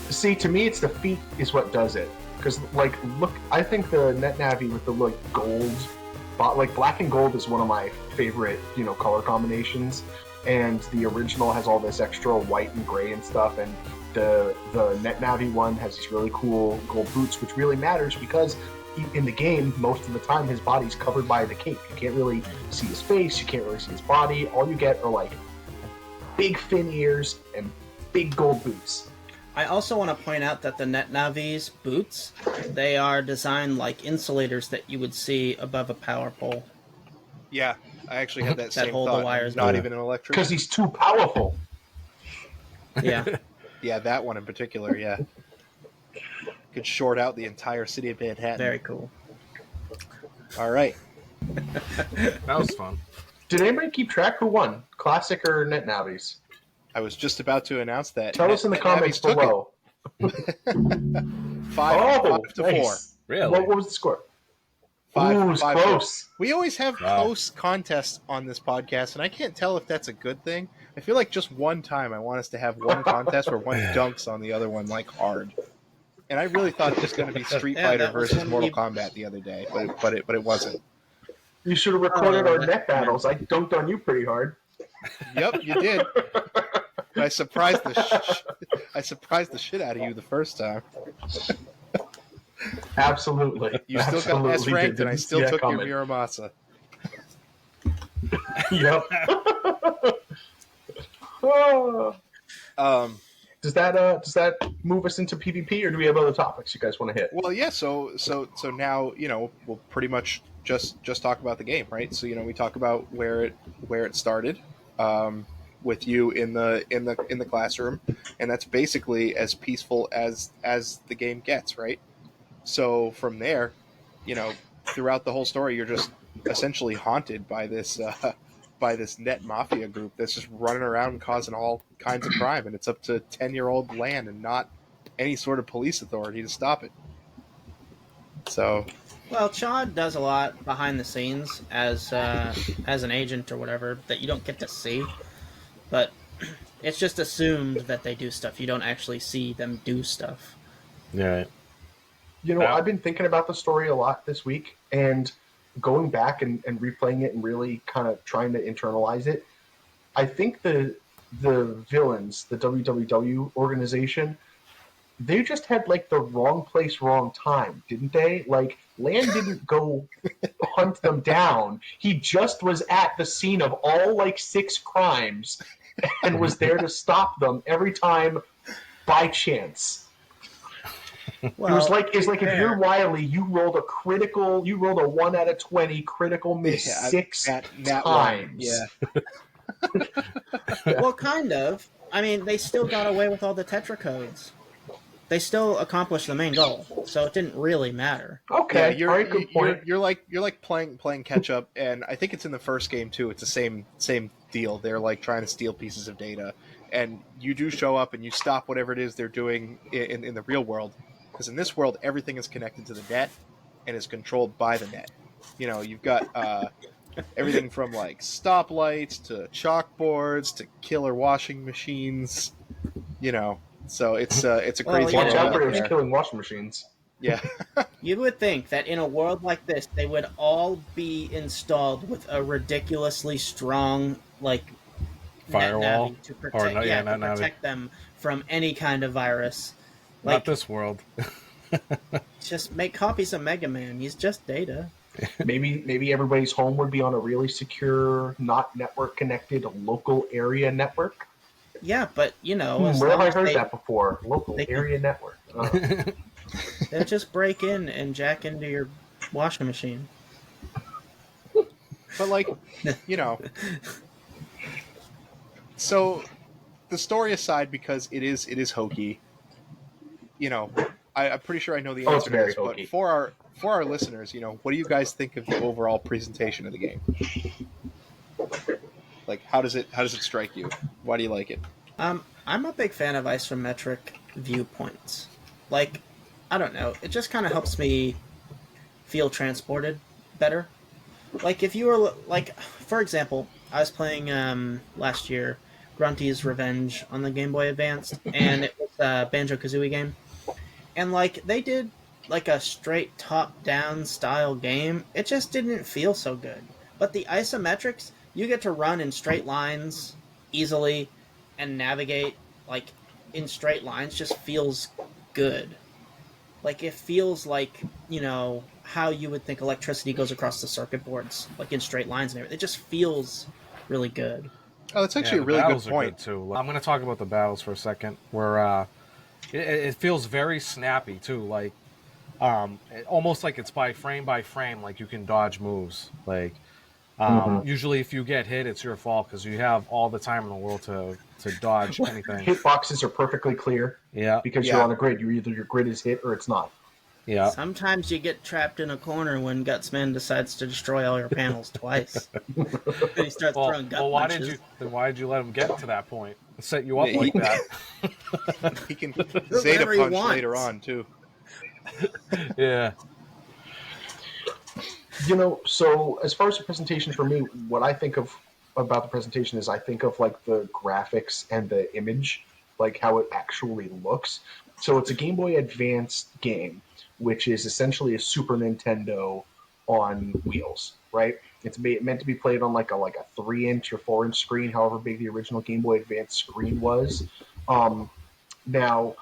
See, to me, it's the feet is what does it. Because, like, look, I think the Net Navi with the gold, like black and gold is one of my favorite, color combinations. and the original has all this extra white and gray and stuff, and the Navi one has these really cool gold boots, which really matters because in the game, most of the time, his body's covered by the cape. You can't really see his face, you can't really see his body. All you get are like big fin ears and big gold boots. I also want to point out that the Navi's boots, they are designed like insulators that you would see above a power pole. Yeah, I actually had that same hold thought. the wires. Not even an electric. Because he's too powerful. Yeah. Yeah, that one in particular, yeah. Could short out the entire city of Manhattan. Very cool. All right. That was fun. Did anybody keep track who won? Classic or Net Navis? I was just about to announce that. Tell us in the comments Navi's below. Five to nice. 4. Really? What was the score? Five, Ooh, it was 5 close. We always have Wow. close contests on this podcast, and I can't tell if that's a good thing. I feel like just one time I want us to have one contest where one dunks on the other one like hard. And I really thought it was going to be Street Yeah, Fighter that was versus when Mortal we- Kombat the other day, but it wasn't. You should have recorded Oh, our that's net battles. I dunked on you pretty hard. Yep, you did. But I surprised the shit out of you the first time. Absolutely. You still got Absolutely S ranked, did. and I Didn't still see that took coming. your Miramasa. Yep. Oh. Does that move us into PvP, or do we have other topics you guys want to hit? Well, yeah. So now we'll pretty much just talk about the game, right? So we talk about where it started, with you in the classroom, and that's basically as peaceful as the game gets, right? So from there, throughout the whole story, you're just essentially haunted by this net mafia group that's just running around causing all kinds of crime, and it's up to 10-year-old land and not any sort of police authority to stop it. So, Well, Chad does a lot behind the scenes as an agent or whatever that you don't get to see, but it's just assumed that they do stuff. You don't actually see them do stuff. Yeah. I've been thinking about the story a lot this week, and going back and replaying it and really kind of trying to internalize it. I think the villains, the WWW organization, they just had like the wrong place, wrong time, didn't they? Like, Land didn't go hunt them down. He just was at the scene of all like 6 crimes and was there to stop them every time by chance. Well, It's like if you're Wiley, you rolled a 1 out of 20 critical miss Yeah, 6 that times. one, well, kind of. I mean, they still got away with all the Tetra codes. They still accomplished the main goal, so it didn't really matter. Okay, you're, all right, good point. You're like playing catch up, and I think it's in the first game too. It's the same deal. They're like trying to steal pieces of data, and you do show up and you stop whatever it is they're doing in the real world, because in this world everything is connected to the net and is controlled by the net. You've got everything from like stoplights to chalkboards to killer washing machines. So it's a crazy Watch world out out for those there. killing washing machines. Yeah. You would think that in a world like this, they would all be installed with a ridiculously strong, like, Firewall? Navi to Or protect, no, yeah, not Navi. protect them from any kind of virus. Not Like, this world. just make copies of Megaman. He's just data. Maybe everybody's home would be on a really secure, not network connected local area network. Yeah, but, as Where have long I as heard that before? Local they can- area network. they'll just break in and jack into your washing machine. But like, so the story aside, because it is hokey, I'm pretty sure I know the Oh, it's answer to very this, hokey. but for our listeners, what do you guys think of the overall presentation of the game? Like, how does it strike you? Why do you like it? I'm a big fan of isometric viewpoints. Like, I don't know, it just kind of helps me feel transported better. Like, if you were, like, for example, I was playing last year Grunty's Revenge on the Game Boy Advance, and it was a Banjo-Kazooie game. And, like, they did, like, a straight top-down style game. It just didn't feel so good. But the isometrics, you get to run in straight lines, easily and navigate like in straight lines just feels good. Like it feels like, how you would think electricity goes across the circuit boards, like in straight lines and everything. It just feels really good. Oh, that's Yeah, actually a the really good battles are point. good too. I'm going to talk about the battles for a second, where it feels very snappy too. Like almost like it's by frame. Like you can dodge moves. Like usually, if you get hit, it's your fault because you have all the time in the world to dodge anything. Hitboxes are perfectly clear Yeah, because you're Yeah. on a grid. Either your grid is hit or it's not. yeah. Sometimes you get trapped in a corner when Gutsman decides to destroy all your panels twice. And he starts Well, throwing gut why punches. why did you let him get to that point? Set you up Yeah, like that. He can Zeta Whatever he punch wants. later on too. Yeah. So as far as the presentation for me, what I think of about the presentation is I think of like the graphics and the image, like how it actually looks. So it's a Game Boy Advance game, which is essentially a Super Nintendo on wheels, right? It's meant to be played on like a 3-inch or 4-inch screen, however big the original Game Boy Advance screen was. Now,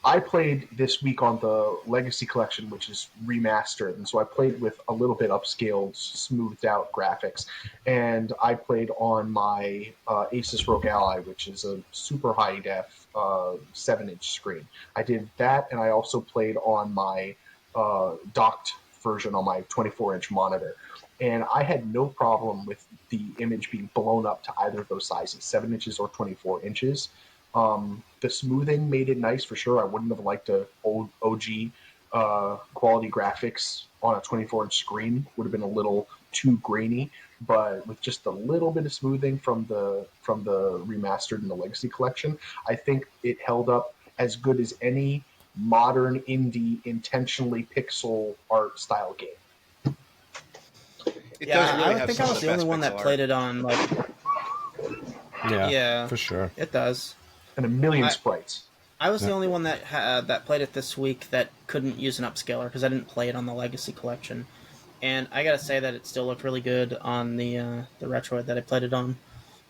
I played this week on the Legacy Collection, which is remastered, and so I played with a little bit upscaled, smoothed out graphics, and I played on my Asus ROG Ally, which is a super high def 7-inch screen. I did that, and I also played on my docked version on my 24-inch monitor. And I had no problem with the image being blown up to either of those sizes, 7 inches or 24 inches. The smoothing made it nice for sure. I wouldn't have liked a old OG quality graphics on a 24-inch screen. Would have been a little too grainy. But with just a little bit of smoothing from the remastered and the Legacy Collection, I think it held up as good as any modern indie intentionally pixel art style game. It Yeah, does really I have think some I of was the the only best one that pixel played art. it on like. Yeah. Yeah, For sure. it does. And a million I- sprites. I was the only one that played it this week that couldn't use an upscaler because I didn't play it on the Legacy Collection, and I gotta say that it still looked really good on the Retroid that I played it on.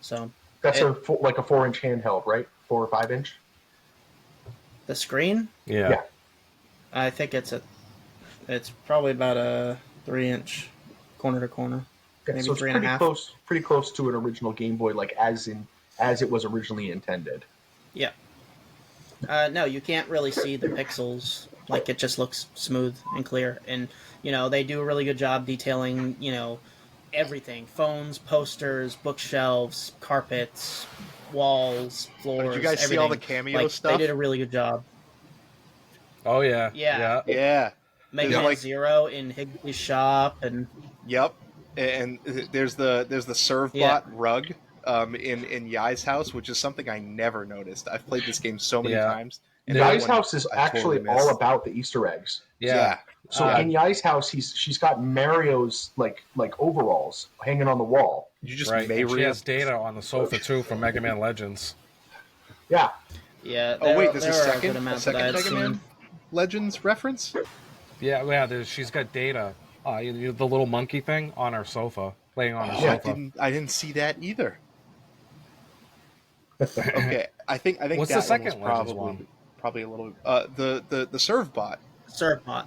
So That's it, like a 4-inch handheld, right? 4 or 5-inch. the screen, Yeah. Yeah. I think it's probably about a 3-inch corner to corner, Okay, maybe so it's three and a half. pretty close to an original Game Boy, like as it was originally intended. Yeah. No, you can't really see the pixels. Like it just looks smooth and clear, and they do a really good job detailing everything: phones, posters, bookshelves, carpets, walls, Oh, did floors, you guys see everything. all the cameo Like stuff? they did a really good job. Oh yeah. Yeah. Yeah. Yeah. Mega There's Man like Zero in Higgly's shop, and Yep. And there's the yeah, ServBot rug in Yai's house, which is something I never noticed. I've played this game so many Yeah. times, and that Yai's one house is I actually totally all missed. about the Easter eggs. Yeah. So in Yai's house, she's got Mario's like overalls hanging on the wall. You just Right. And she Mario. has Data on the sofa too from Mega Man Legends. Yeah, yeah. Oh wait, there's there a are a second good amount that second I had Mega seen. Man Legends reference. Yeah. She's got Data, the little monkey thing on her sofa, laying on her Oh, sofa. I didn't see that either. Okay, I think What's that the one was second Legends one? probably a little the ServBot. Servbot.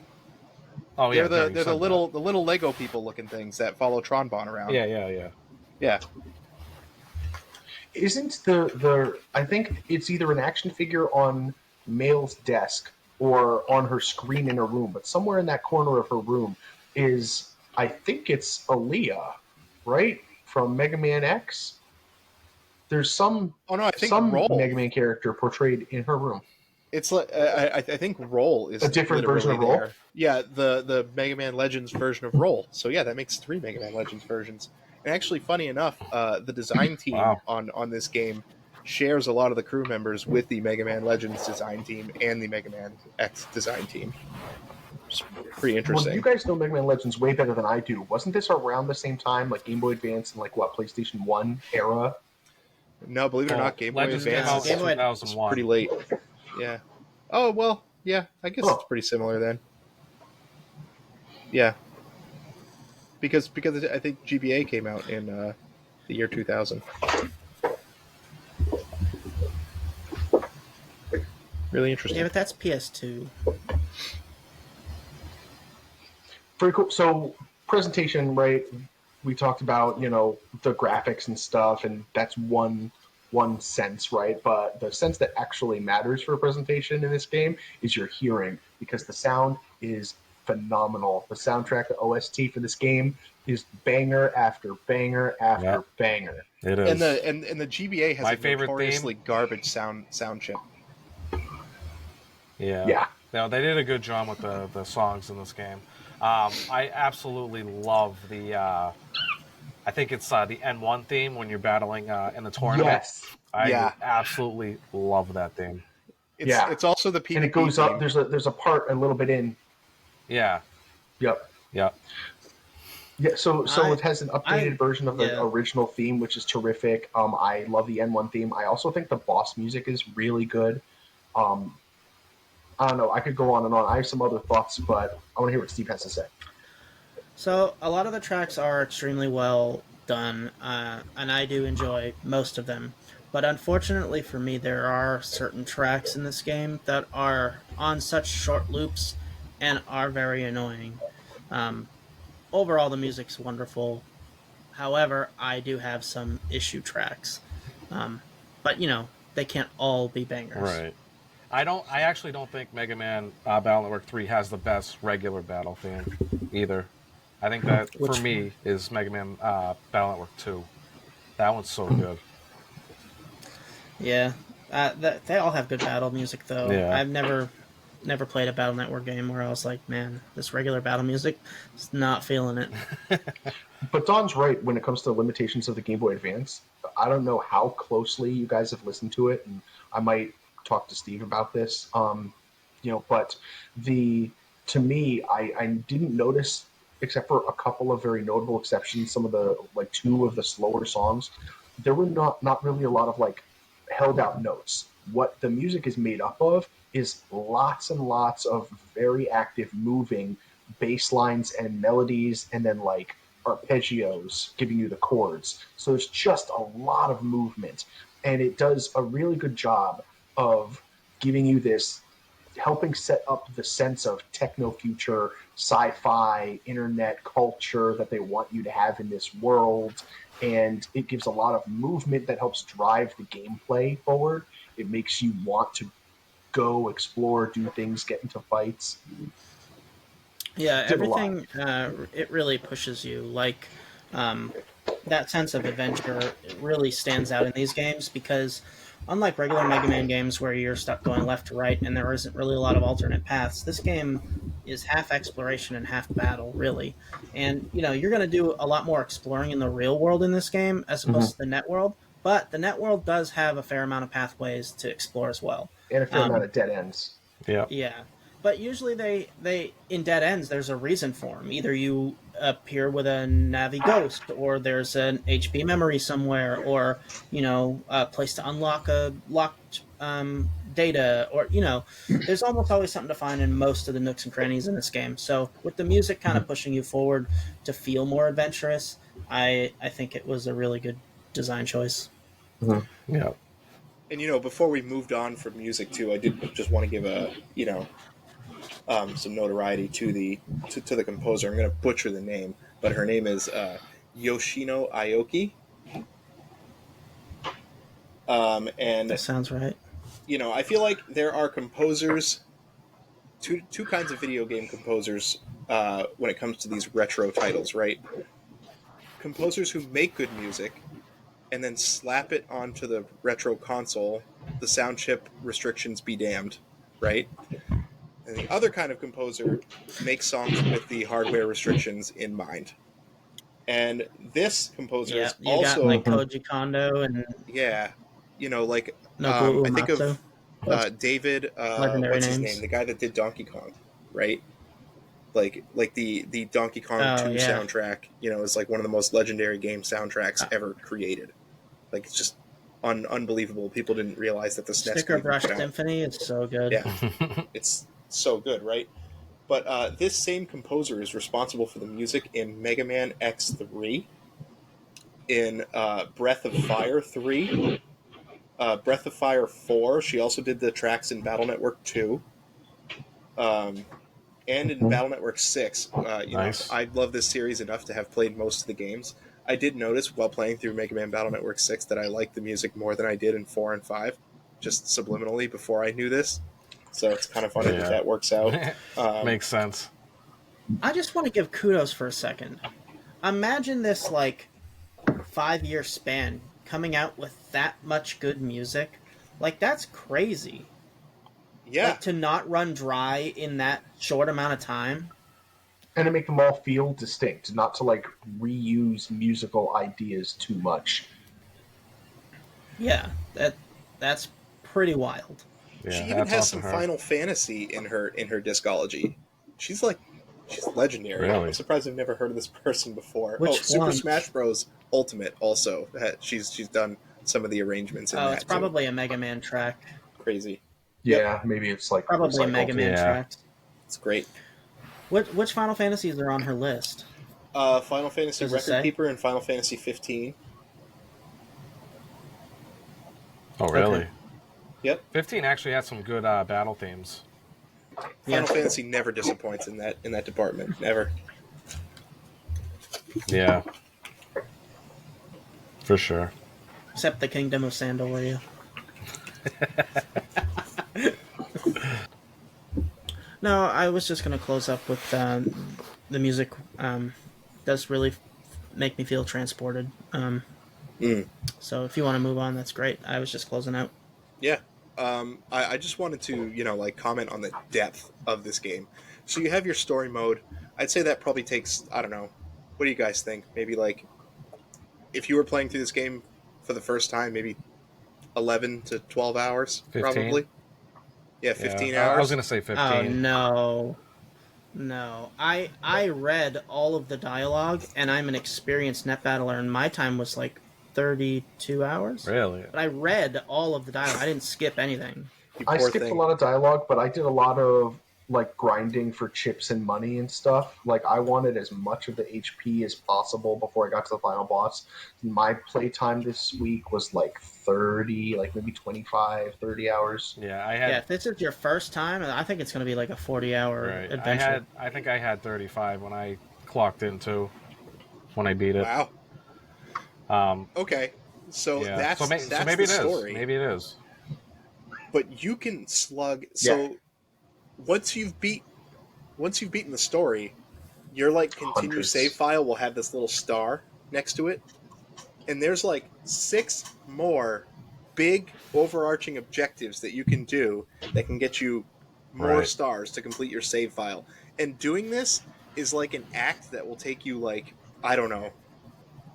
Oh yeah. They're you the said little Lego people looking things that follow Tronbon that. around. Yeah. Yeah. isn't the I think it's either an action figure on Mail's desk or on her screen in her room, but somewhere in that corner of her room is I think it's Aaliyah, right? From Mega Man X. There's some Oh no, I think some Roll. Mega Man character portrayed in her room. It's like I think Roll is A different version of literally Roll? there. Yeah, the Mega Man Legends version of Roll. So yeah, that makes 3 Mega Man Legends versions. And actually, funny enough, the design team Wow. on this game shares a lot of the crew members with the Mega Man Legends design team and the Mega Man X design team. It's pretty Well, interesting. you guys know Mega Man Legends way better than I do. Wasn't this around the same time, like Game Boy Advance and like what PlayStation 1 era? No, believe it or Well, not, Game Boy Legends came Advance out is Game Boy- in 2001. pretty late. Yeah. Oh well, yeah. I guess Oh. it's pretty similar then. Yeah. Because I think GBA came out in the year 2000. Really interesting. Yeah, but that's PS2. Very cool. So presentation, right? We talked about the graphics and stuff, and that's one sense, right? But the sense that actually matters for a presentation in this game is your hearing, because the sound is phenomenal. The soundtrack, the OST for this game is banger after banger after Yep. banger. It is. And the GBA has My a favorite notoriously theme? garbage sound chip. Yeah. Yeah. No, they did a good job with the songs in this game. I absolutely love the. I think it's the N1 theme when you're battling in the tournament. Yes. I Yeah. absolutely love that theme. Yeah. It's also the And it PvP goes up. theme. There's a part a little bit in. Yeah. Yep. Yeah. Yeah, so I, it has an I, updated version of the yeah. original theme, which is terrific. I love the N1 theme. I also think the boss music is really good. Um, I don't know. I could go on and on. I have some other thoughts, but I want to hear what Steve has to say. So a lot of the tracks are extremely well done, and I do enjoy most of them. But unfortunately for me, there are certain tracks in this game that are on such short loops and are very annoying. Um, Overall, the music's wonderful. However, I do have some issue tracks. But they can't all be bangers. Right. I actually don't think Mega Man Battle Network 3 has the best regular battle theme either. I think that for Which me is Mega Man Battle Network 2. That one's so good. Yeah, they all have good battle music though. Yeah. I've never played a Battle Network game where I was like, man, this regular battle music is not feeling it. But Don's right when it comes to limitations of the Game Boy Advance. I don't know how closely you guys have listened to it, and I might talk to Steve about this. But to me, I didn't notice, except for a couple of very notable exceptions, some of the two of the slower songs, there were not really a lot of held out notes. What the music is made up of is lots and lots of very active, moving bass lines and melodies, and then arpeggios giving you the chords. So there's just a lot of movement, and it does a really good job of giving you this, helping set up the sense of techno future, sci-fi, internet culture that they want you to have in this world. And it gives a lot of movement that helps drive the gameplay forward. It makes you want to go explore, do things, get into fights. Yeah, Did a lot. everything it really pushes you. That sense of adventure really stands out in these games because, unlike regular Mega Man games where you're stuck going left to right and there isn't really a lot of alternate paths, this game is half exploration and half battle, really. And you're going to do a lot more exploring in the real world in this game as opposed to the net world. But the net world does have a fair amount of pathways to explore as well. And a fair amount of dead ends. Yeah. Yeah, but usually they in dead ends there's a reason for them. Either you appear with a Navi ghost, or there's an HP memory somewhere, or a place to unlock a locked data, or there's almost always something to find in most of the nooks and crannies in this game. So with the music kind of pushing you forward to feel more adventurous, I think it was a really good design choice. Yeah. And before we moved on from music too, I did just want to give a some notoriety to the composer. I'm going to butcher the name, but her name is Yoshino Aoki. And That sounds right. I feel like there are composers, two kinds of video game composers when it comes to these retro titles, right? Composers who make good music and then slap it onto the retro console, the sound chip restrictions be damned, right? And the other kind of composer makes songs with the hardware restrictions in mind. And this composer Yeah, is you got also, Koji Kondo and yeah, Nobuo I think Uematsu. of David, Legendary what's his names. name? The guy that did Donkey Kong, right? Like the Donkey Kong Oh 2 yeah. soundtrack, is like one of the most legendary game soundtracks ever created. Like, it's just unbelievable. People didn't realize that the SNES Sticker could even Brush put out. Symphony is so good. Yeah, it's so good, right? But this same composer is responsible for the music in Mega Man X3, in Breath of Fire 3, Breath of Fire 4. She also did the tracks in Battle Network 2. And in Battle Network 6. Nice. I love this series enough to have played most of the games. I did notice while playing through Mega Man Battle Network 6 that I liked the music more than I did in 4 and 5, just subliminally before I knew this. So it's kind of funny that works out. Makes sense. I just want to give kudos for a second. Imagine this, 5-year span coming out with that much good music. That's crazy. Yeah. To not run dry in that short amount of time. And to make them all feel distinct, not to reuse musical ideas too much. Yeah, that's pretty wild. Yeah, she even has some Final Fantasy in her discology. She's legendary. Really? I'm surprised I've never heard of this person before. Which Super one? Smash Bros. Ultimate also. She's done some of the arrangements in that. It's probably a Mega Man track. Crazy. Yeah, maybe it's probably recycled. a Mega Man track. It's great. Which Final Fantasies are on her list? Final Fantasy Does it say? Record Keeper and Final Fantasy 15. Oh, really? Okay. Yep. 15 actually had some good battle themes. Final Fantasy never disappoints in that department. Never. Yeah. For sure. Except the Kingdom of Sandoria. No, I was just going to close up with the music does really make me feel transported. So if you want to move on, that's great. I was just closing out. Yeah. I just wanted to, comment on the depth of this game. So you have your story mode. I'd say that probably takes, I don't know, what do you guys think? Maybe if you were playing through this game for the first time, maybe 11 to 12 hours, 15? probably. Yeah, 15 Yeah. hours. I was going to say 15. Oh, no. I read all of the dialogue, and I'm an experienced net battler, and my time was 32 hours. Really? But I read all of the dialogue. I didn't skip anything. I skipped a lot of dialogue, but I did a lot of grinding for chips and money and stuff. I wanted as much of the HP as possible before I got to the final boss. My playtime this week was 30, maybe 25, 30 hours. Yeah, if this is your first time, I think it's going to be a 40-hour adventure. I think I had 35 when I clocked in too. When I beat it. Wow. Okay. So that's maybe the story. Maybe it is. But you can slug. So once you've beaten the story, your continue Hundreds. save file will have this little star next to it, and there's 6 more big overarching objectives that you can do that can get you more stars to complete your save file. And doing this is an act that will take you I don't know,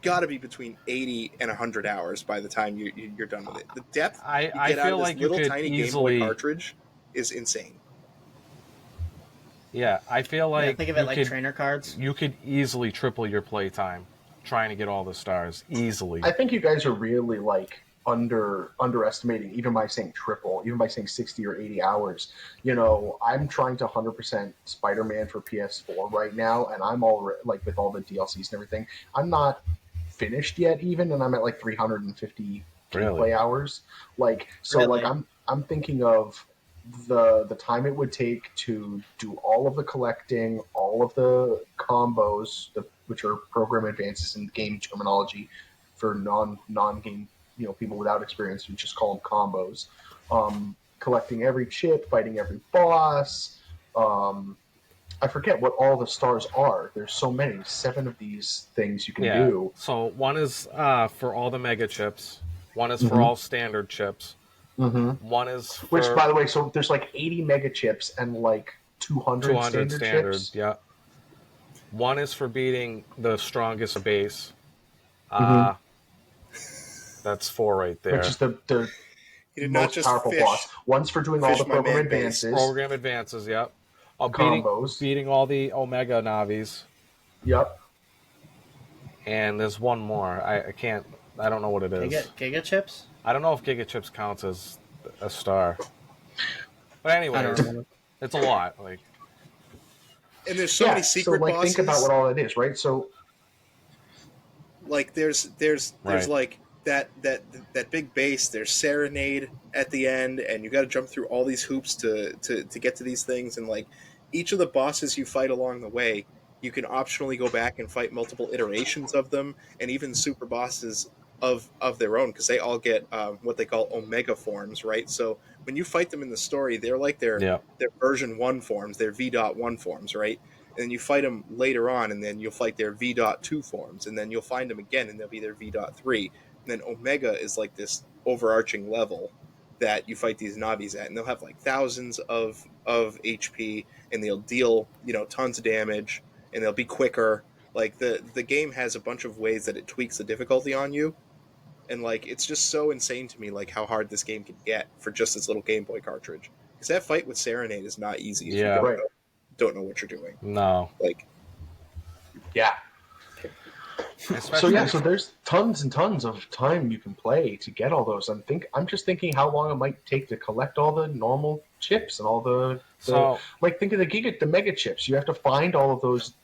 gotta be between 80 and 100 hours by the time you're done with it. The depth you get out of this little tiny Game Boy cartridge is insane. Yeah, I feel think of it like trainer cards. You could easily triple your playtime trying to get all the stars easily. I think you guys are really underestimating, even by saying triple, even by saying 60 or 80 hours. I'm trying to 100% Spider-Man for PS4 right now, and I'm already with all the DLCs and everything. I'm not finished yet, even, and I'm at 350 gameplay hours. I'm thinking of the time it would take to do all of the collecting, all of the combos, which are program advances in game terminology for non-game people without experience. We just call them combos. Collecting every chip, fighting every boss. I forget what all the stars are. There's so many. 7 of these things you can do. So one is for all the mega chips. One is for all standard chips. Mm-hmm. One is for... Which, by the way, so there's 80 mega chips and 200 standard chips. Yeah. One is for beating the strongest base. That's 4 right there. Which is the most powerful boss. One's for doing all the program advances. Program advances, yep. Combos. Beating all the Omega Navis. Yep. And there's one more. I don't know what it is. Giga chips? I don't know if Giga Chips counts as a star. But anyway, it's a lot. And there's so many secret bosses. Think about what all it is, right? So there's that big base. There's Serenade at the end, and you got to jump through all these hoops to get to these things. And like each of the bosses you fight along the way, you can optionally go back and fight multiple iterations of them, and even super bosses of their own, because they all get what they call omega forms, right? So when you fight them in the story, they're like Yeah. their version 1 forms, their V.1 forms, right? And then you fight them later on, and then you'll fight their V.2 forms, and then you'll find them again, and they'll be their V.3. And then Omega is like this overarching level that you fight these Navis at, and they'll have like thousands of HP, and they'll deal tons of damage, and they'll be quicker. Like the game has a bunch of ways that it tweaks the difficulty on you, and like it's just so insane to me like how hard this game can get for just this little Game Boy cartridge. Because that fight with Serenade is not easy if you Yeah. don't know what you're doing. No. Like, Yeah. Especially, So there's tons and tons of time you can play to get all those. I'm just thinking how long it might take to collect all the normal chips and all the So- like think of the mega chips. You have to find all of those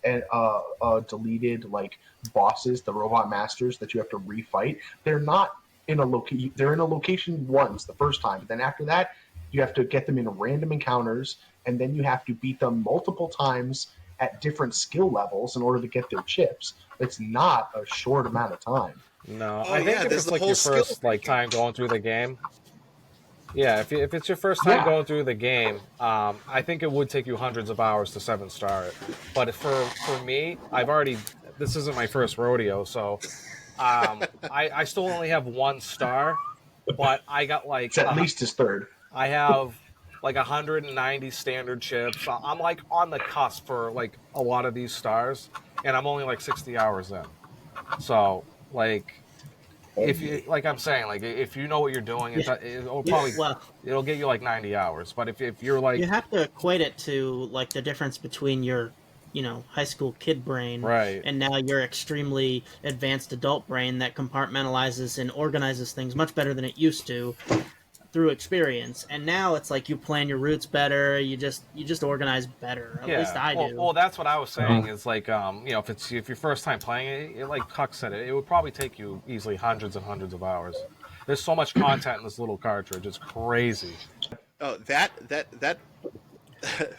deleted like bosses, the robot masters that you have to refight. They're not in a location. They're in a location once the first time, but then after that you have to get them in random encounters, and then you have to beat them multiple times at different skill levels in order to get their chips. It's not a short amount of time. no. Oh, I think yeah, if there's it's the like whole your skill first tree. time going through the game. Yeah, if it's your first time Yeah. going through the game, I think it would take you hundreds of hours to 7-star it. But for me, this isn't my first rodeo, so I still only have 1 star, but I got like It's at least his third. I have like 190 standard chips. I'm like on the cusp for like a lot of these stars, and I'm only like 60 hours in. So like, if you like I'm saying, like if you know what you're doing, it'll probably Well, it'll get you like 90 hours. But if you're like you have to equate it to like the difference between your high school kid brain Right. and now your extremely advanced adult brain that compartmentalizes and organizes things much better than it used to through experience. And now it's like you plan your routes better, you just organize better. At least I do. Well, that's what I was saying. Is like, if your first time playing it, like Huck said, it would probably take you easily hundreds and hundreds of hours. There's so much content in this little cartridge. It's crazy. oh, that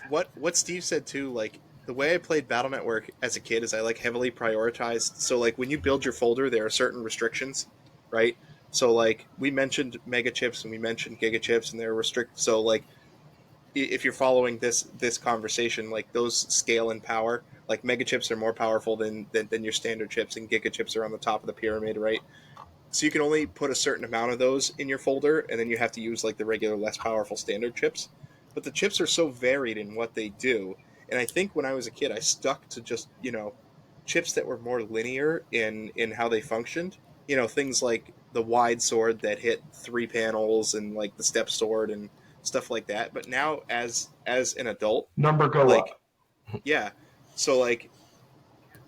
what Steve said too, like the way I played Battle Network as a kid is I like heavily prioritized. So like when you build your folder, there are certain restrictions, right? So like we mentioned mega chips and we mentioned giga chips, and they're restricted. So like if you're following this conversation, like those scale in power. Like mega chips are more powerful than your standard chips, and giga chips are on the top of the pyramid, right? So you can only put a certain amount of those in your folder, and then you have to use like the regular, less powerful standard chips. But the chips are so varied in what they do, and I think when I was a kid, I stuck to just chips that were more linear in how they functioned. Things like the wide sword that hit 3 panels, and like the step sword and stuff like that. But now, as an adult, Number go like up. yeah, so like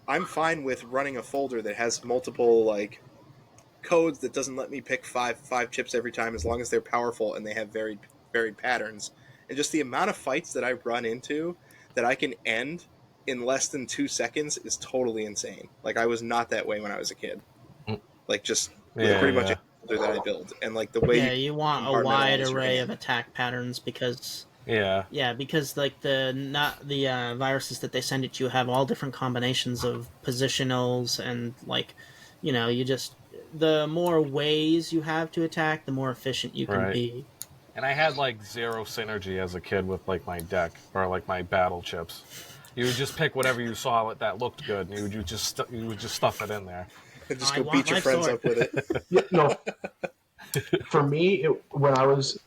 I'm fine with running a folder that has multiple like codes that doesn't let me pick five chips every time, as long as they're powerful and they have varied patterns. And just the amount of fights that I run into that I can end in less than 2 seconds is totally insane. Like I was not that way when I was a kid. Like just with Yeah, pretty much yeah. every folder that I build, and like the way You want a wide compartmentalize your array hand. of attack patterns because Yeah. because like the viruses that they send at you have all different combinations of positionals, and like you just the more ways you have to attack, the more efficient you can Right. be. And I had like zero synergy as a kid with like my deck or like my battle chips. You would just pick whatever you saw that looked good, and you would just stuff it in there. And just I go want beat your my friends sword. up with it. Yeah, no. For me, when I was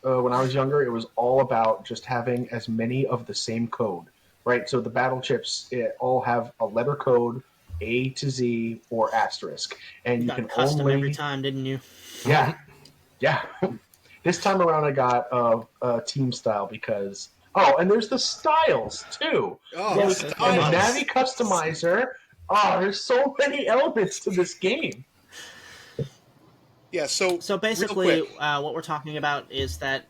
younger, it was all about just having as many of the same code, right? So the battle chips all have a letter code, A to Z or asterisk, and You you got can custom only every time, didn't you? yeah. This time around, I got team style because and there's the styles too. Oh, Yes, the that's And the right. styles. Navi customizer. There's so many elements to this game. Yeah, so So real basically, quick. what we're talking about is that.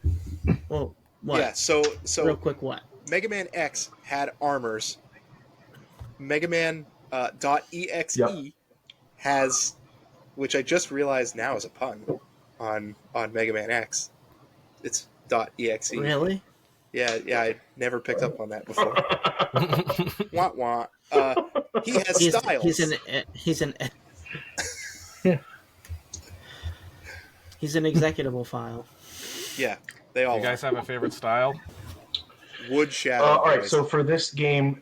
Well, what? Yeah, so Real quick, what? Mega Man X had armors. Mega Man .exe Yep. has which I just realized now is a pun on Mega Man X. It's .exe. Really? Yeah, I never picked up on that before. Wah wah. He has styles. He's an executable file. Yeah, they all You guys are. have a favorite style? Wood Shadow. All right, boys. so for this game,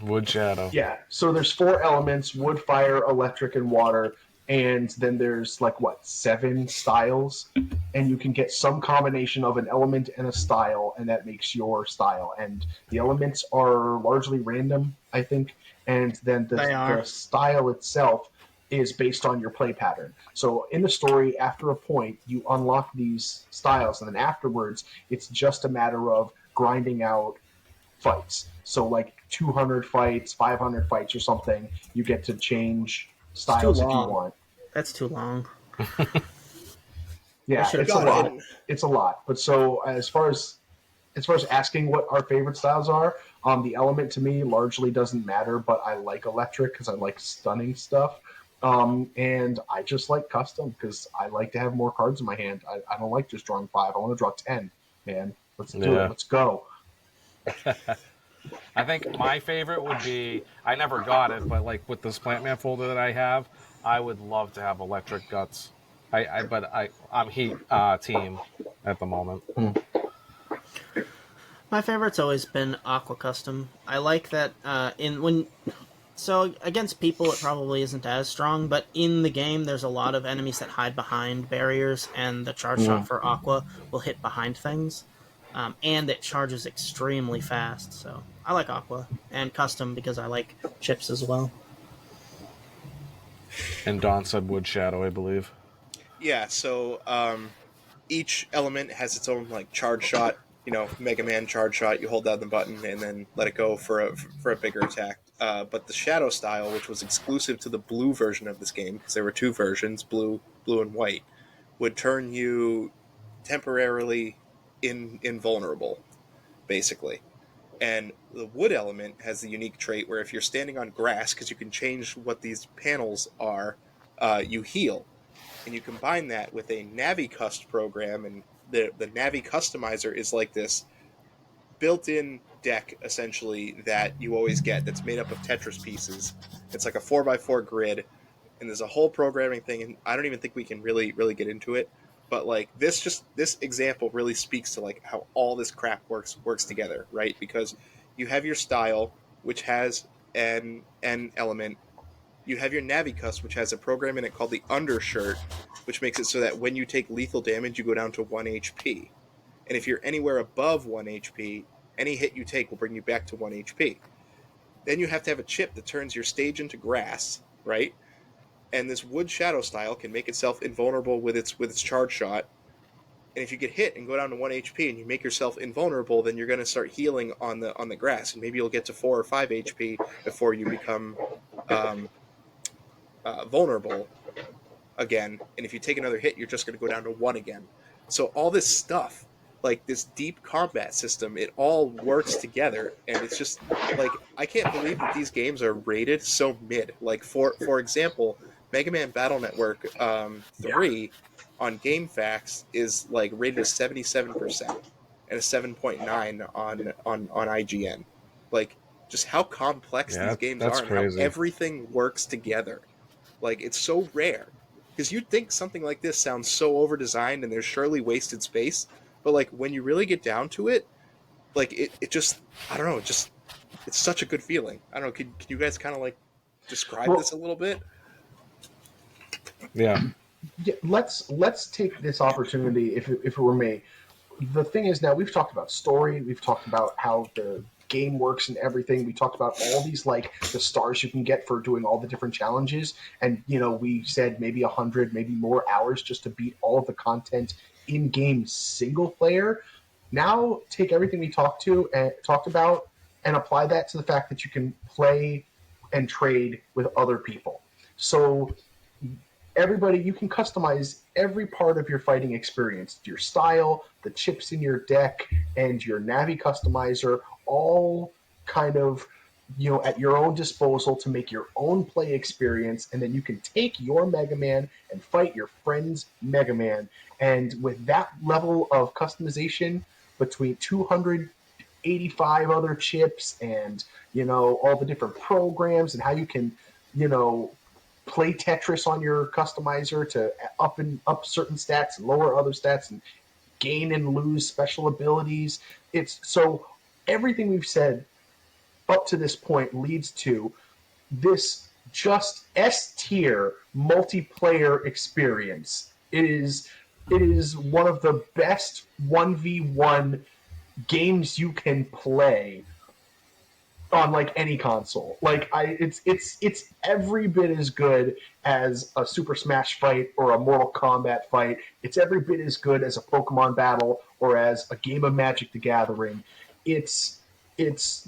Wood Shadow. yeah, so there's 4 elements: wood, fire, electric, and water. And then there's like 7 styles, and you can get some combination of an element and a style, and that makes your style. And the elements are largely random, I think, and then the style itself is based on your play pattern. So in the story, after a point, you unlock these styles, and then afterwards, it's just a matter of grinding out fights. So like 200 fights, 500 fights, or something, you get to change styles if you want. That's too long. Yeah, it's a lot. It's a lot. But so as far as asking what our favorite styles are, the element to me largely doesn't matter, but I like electric because I like stunning stuff. And I just like custom because I like to have more cards in my hand. I don't like just drawing 5. I want to draw 10, man. Let's do it. Let's go. I think my favorite would be, I never got it, but like with this Plant Man folder that I have, I would love to have electric guts. I'm Heat team at the moment. My favorite's always been Aqua Custom. I like that so against people it probably isn't as strong, but in the game there's a lot of enemies that hide behind barriers, and the charge shot for Aqua will hit behind things. And it charges extremely fast, so I like Aqua and Custom because I like chips as well. And Don said Wood Shadow, I believe. Yeah, so each element has its own like charge shot. You know, Mega Man charge shot. You hold down the button and then let it go for a bigger attack. But the Shadow style, which was exclusive to the blue version of this game, because there were 2 versions, blue and white, would turn you temporarily invulnerable, basically. And the wood element has the unique trait where if you're standing on grass, because you can change what these panels are, you heal. And you combine that with a Navi Cust program, and the Navi Customizer is like this built-in deck, essentially, that you always get that's made up of Tetris pieces. It's like a 4x4 grid, and there's a whole programming thing, and I don't even think we can really get into it. But like this example really speaks to like how all this crap works together, right? Because you have your style, which has an element. You have your Navicus, which has a program in it called the Undershirt, which makes it so that when you take lethal damage, you go down to 1 HP. And if you're anywhere above 1 HP, any hit you take will bring you back to 1 HP. Then you have to have a chip that turns your stage into grass, right? And this Wood Shadow style can make itself invulnerable with its charge shot. And if you get hit and go down to 1 HP and you make yourself invulnerable, then you're going to start healing on the grass, and maybe you'll get to 4 or 5 HP before you become vulnerable again. And if you take another hit, you're just going to go down to 1 again. So all this stuff, like this deep combat system, it all works together, and it's just like I can't believe that these games are rated so mid. Like for example, Mega Man Battle Network 3 on GameFAQs is like rated as 77% and a 7.9 on IGN. Like just how complex these games are and crazy. how everything works together. Like it's so rare. Because you'd think something like this sounds so over-designed and there's surely wasted space, but like when you really get down to it, like it just, I don't know, it's such a good feeling. I don't know, can you guys kind of like describe this a little bit? Yeah. Let's take this opportunity, if it were me. The thing is, now we've talked about story, we've talked about how the game works and everything. We talked about all these, like the stars you can get for doing all the different challenges, and we said maybe 100, maybe more hours just to beat all of the content in game single player. Now take everything we talked about and apply that to the fact that you can play and trade with other people. So everybody, you can customize every part of your fighting experience, your style, the chips in your deck, and your Navi customizer, all kind of at your own disposal to make your own play experience, and then you can take your Mega Man and fight your friend's Mega Man. And with that level of customization between 285 other chips and all the different programs and how you can play Tetris on your customizer to up certain stats and lower other stats and gain and lose special abilities. It's so everything we've said up to this point leads to this just S tier multiplayer experience. It is one of the best 1v1 games you can play on like any console. It's every bit as good as a Super Smash fight or a Mortal Kombat fight. It's every bit as good as a Pokemon battle or as a game of Magic the Gathering. It's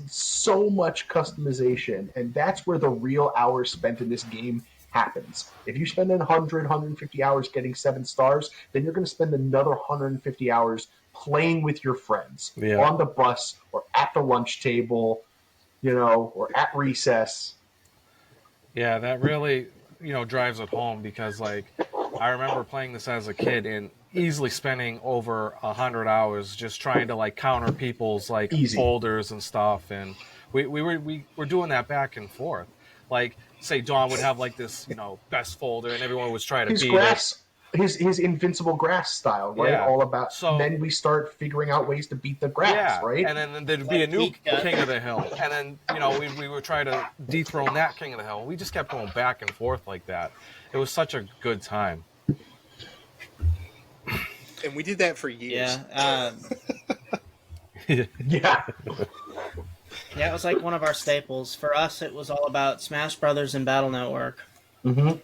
so much customization, and that's where the real hours spent in this game happens. If you spend 150 hours getting 7 stars, then you're going to spend another 150 hours playing with your friends on the bus or at the lunch table, or at recess. Yeah, that really, drives it home because, like, I remember playing this as a kid and easily spending over 100 hours just trying to, like, counter people's, like, folders and stuff. And we were doing that back and forth. Like, say Don would have, like, this, best folder and everyone was trying to beat it. His invincible grass style, right? Yeah. All about. So, then we start figuring out ways to beat the grass, right? And then there'd be a new King of the Hill, and then we would try to dethrone that King of the Hill. We just kept going back and forth like that. It was such a good time. And we did that for years. Yeah. Yeah. Yeah, it was like one of our staples. For us, it was all about Smash Brothers and Battle Network. Mm-hmm.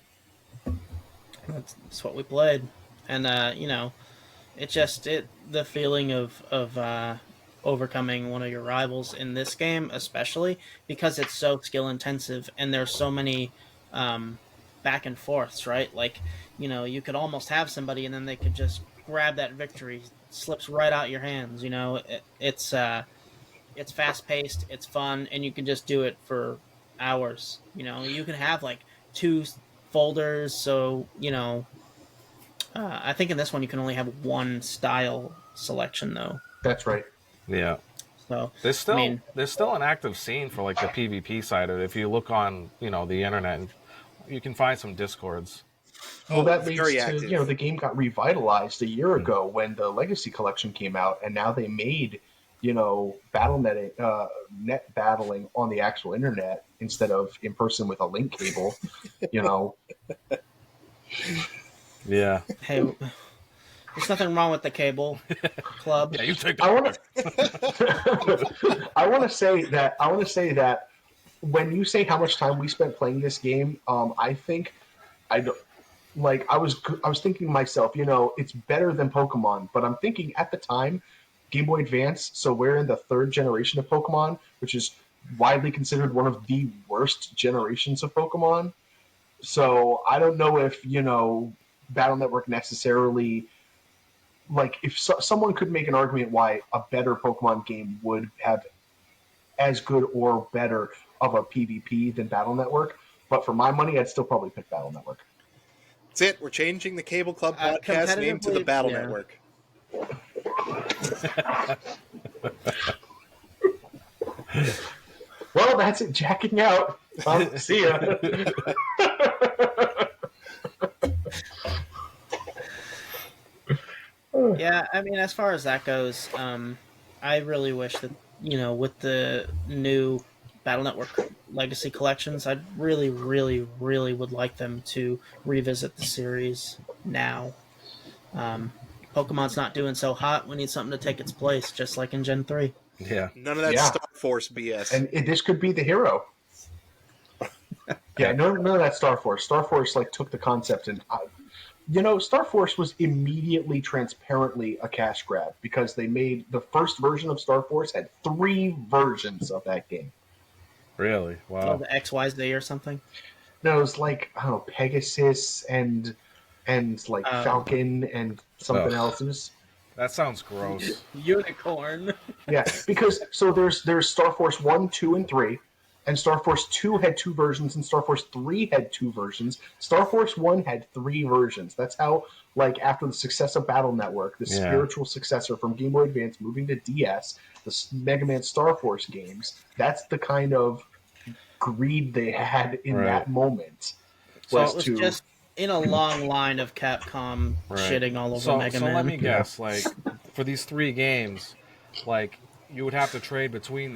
That's what we played, and the feeling of overcoming one of your rivals in this game, especially because it's so skill intensive and there's so many back and forths, right? Like, you could almost have somebody and then they could just grab that victory, slips right out your hands. It's fast paced, it's fun, and you can just do it for hours. You can have like 2 folders, so I think in this one you can only have 1 style selection though. That's right. Yeah. So there's still an active scene for like the PvP side of it. If you look on the internet, you can find some discords. Well, that leads to the game got revitalized a year ago when the Legacy Collection came out, and now they made net battling on the actual internet instead of in person with a link cable. Yeah. Hey, there's nothing wrong with the cable club. Yeah, you take I want to say that when you say how much time we spent playing this game, I think I was thinking to myself, it's better than Pokemon, but I'm thinking at the time, Game Boy Advance, so we're in the 3rd generation of Pokemon, which is widely considered one of the worst generations of Pokemon. So I don't know if, Battle Network necessarily, like, if someone could make an argument why a better Pokemon game would have as good or better of a PvP than Battle Network. But for my money, I'd still probably pick Battle Network. That's it. We're changing the Cable Club podcast name to the Battle Network. Well, that's it. Jacking out. See ya. Yeah, I mean, as far as that goes, I really wish that, with the new Battle Network Legacy collections, I'd really, really, really would like them to revisit the series now. Pokemon's not doing so hot. We need something to take its place, just like in Gen 3. Yeah. None of that Star Force BS. And this could be the hero. Yeah, none of that Star Force. Star Force took the concept and Star Force was immediately transparently a cash grab because they made the first version of Star Force had 3 versions of that game. Really? Wow. Oh, the XYZ or something? No, it was Pegasus and Falcon and something else. It was, that sounds gross. Unicorn. Yeah, because there's Star Force 1, 2, and 3. And Star Force 2 had 2 versions, and Star Force 3 had 2 versions. Star Force 1 had 3 versions. That's how, like, after the success of Battle Network, the spiritual successor from Game Boy Advance moving to DS, the Mega Man Star Force games, that's the kind of greed they had in that moment. So it was just in a long line of Capcom shitting all over Mega Man. So let me guess, like, for these 3 games, like, you would have to trade between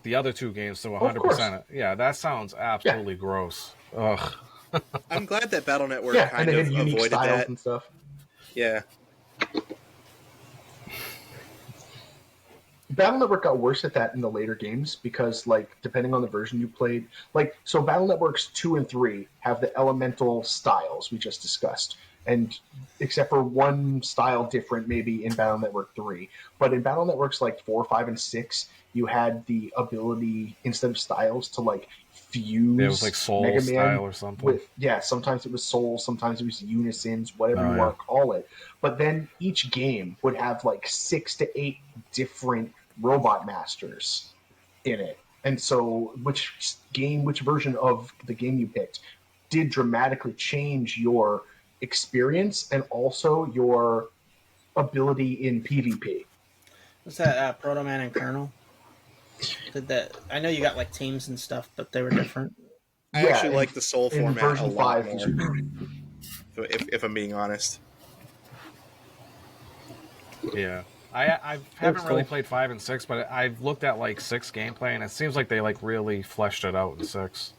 the other 2 games to 100%. Yeah, that sounds absolutely gross. Ugh. I'm glad that Battle Network kind of avoided that. And stuff. Yeah. Battle Network got worse at that in the later games because, like, depending on the version you played, like, so Battle Networks 2 and 3 have the elemental styles we just discussed, and except for one style different maybe in Battle Network 3. But in Battle Networks like 4, 5, and 6, you had the ability, instead of styles, to, like, fuse it was like Soul Mega Man style or something. Sometimes it was Soul, sometimes it was Unisons, whatever you want to call it. But then each game would have like 6 to 8 different robot masters in it. And so which version of the game you picked did dramatically change your experience and also your ability in PvP. Was that Proto Man and Colonel? Did that? I know you got like teams and stuff, but they were different. I actually like the Soul format version a lot 5 more. If I'm being honest. Yeah. I haven't really played 5 and 6, but I've looked at like 6 gameplay, and it seems like they like really fleshed it out in 6.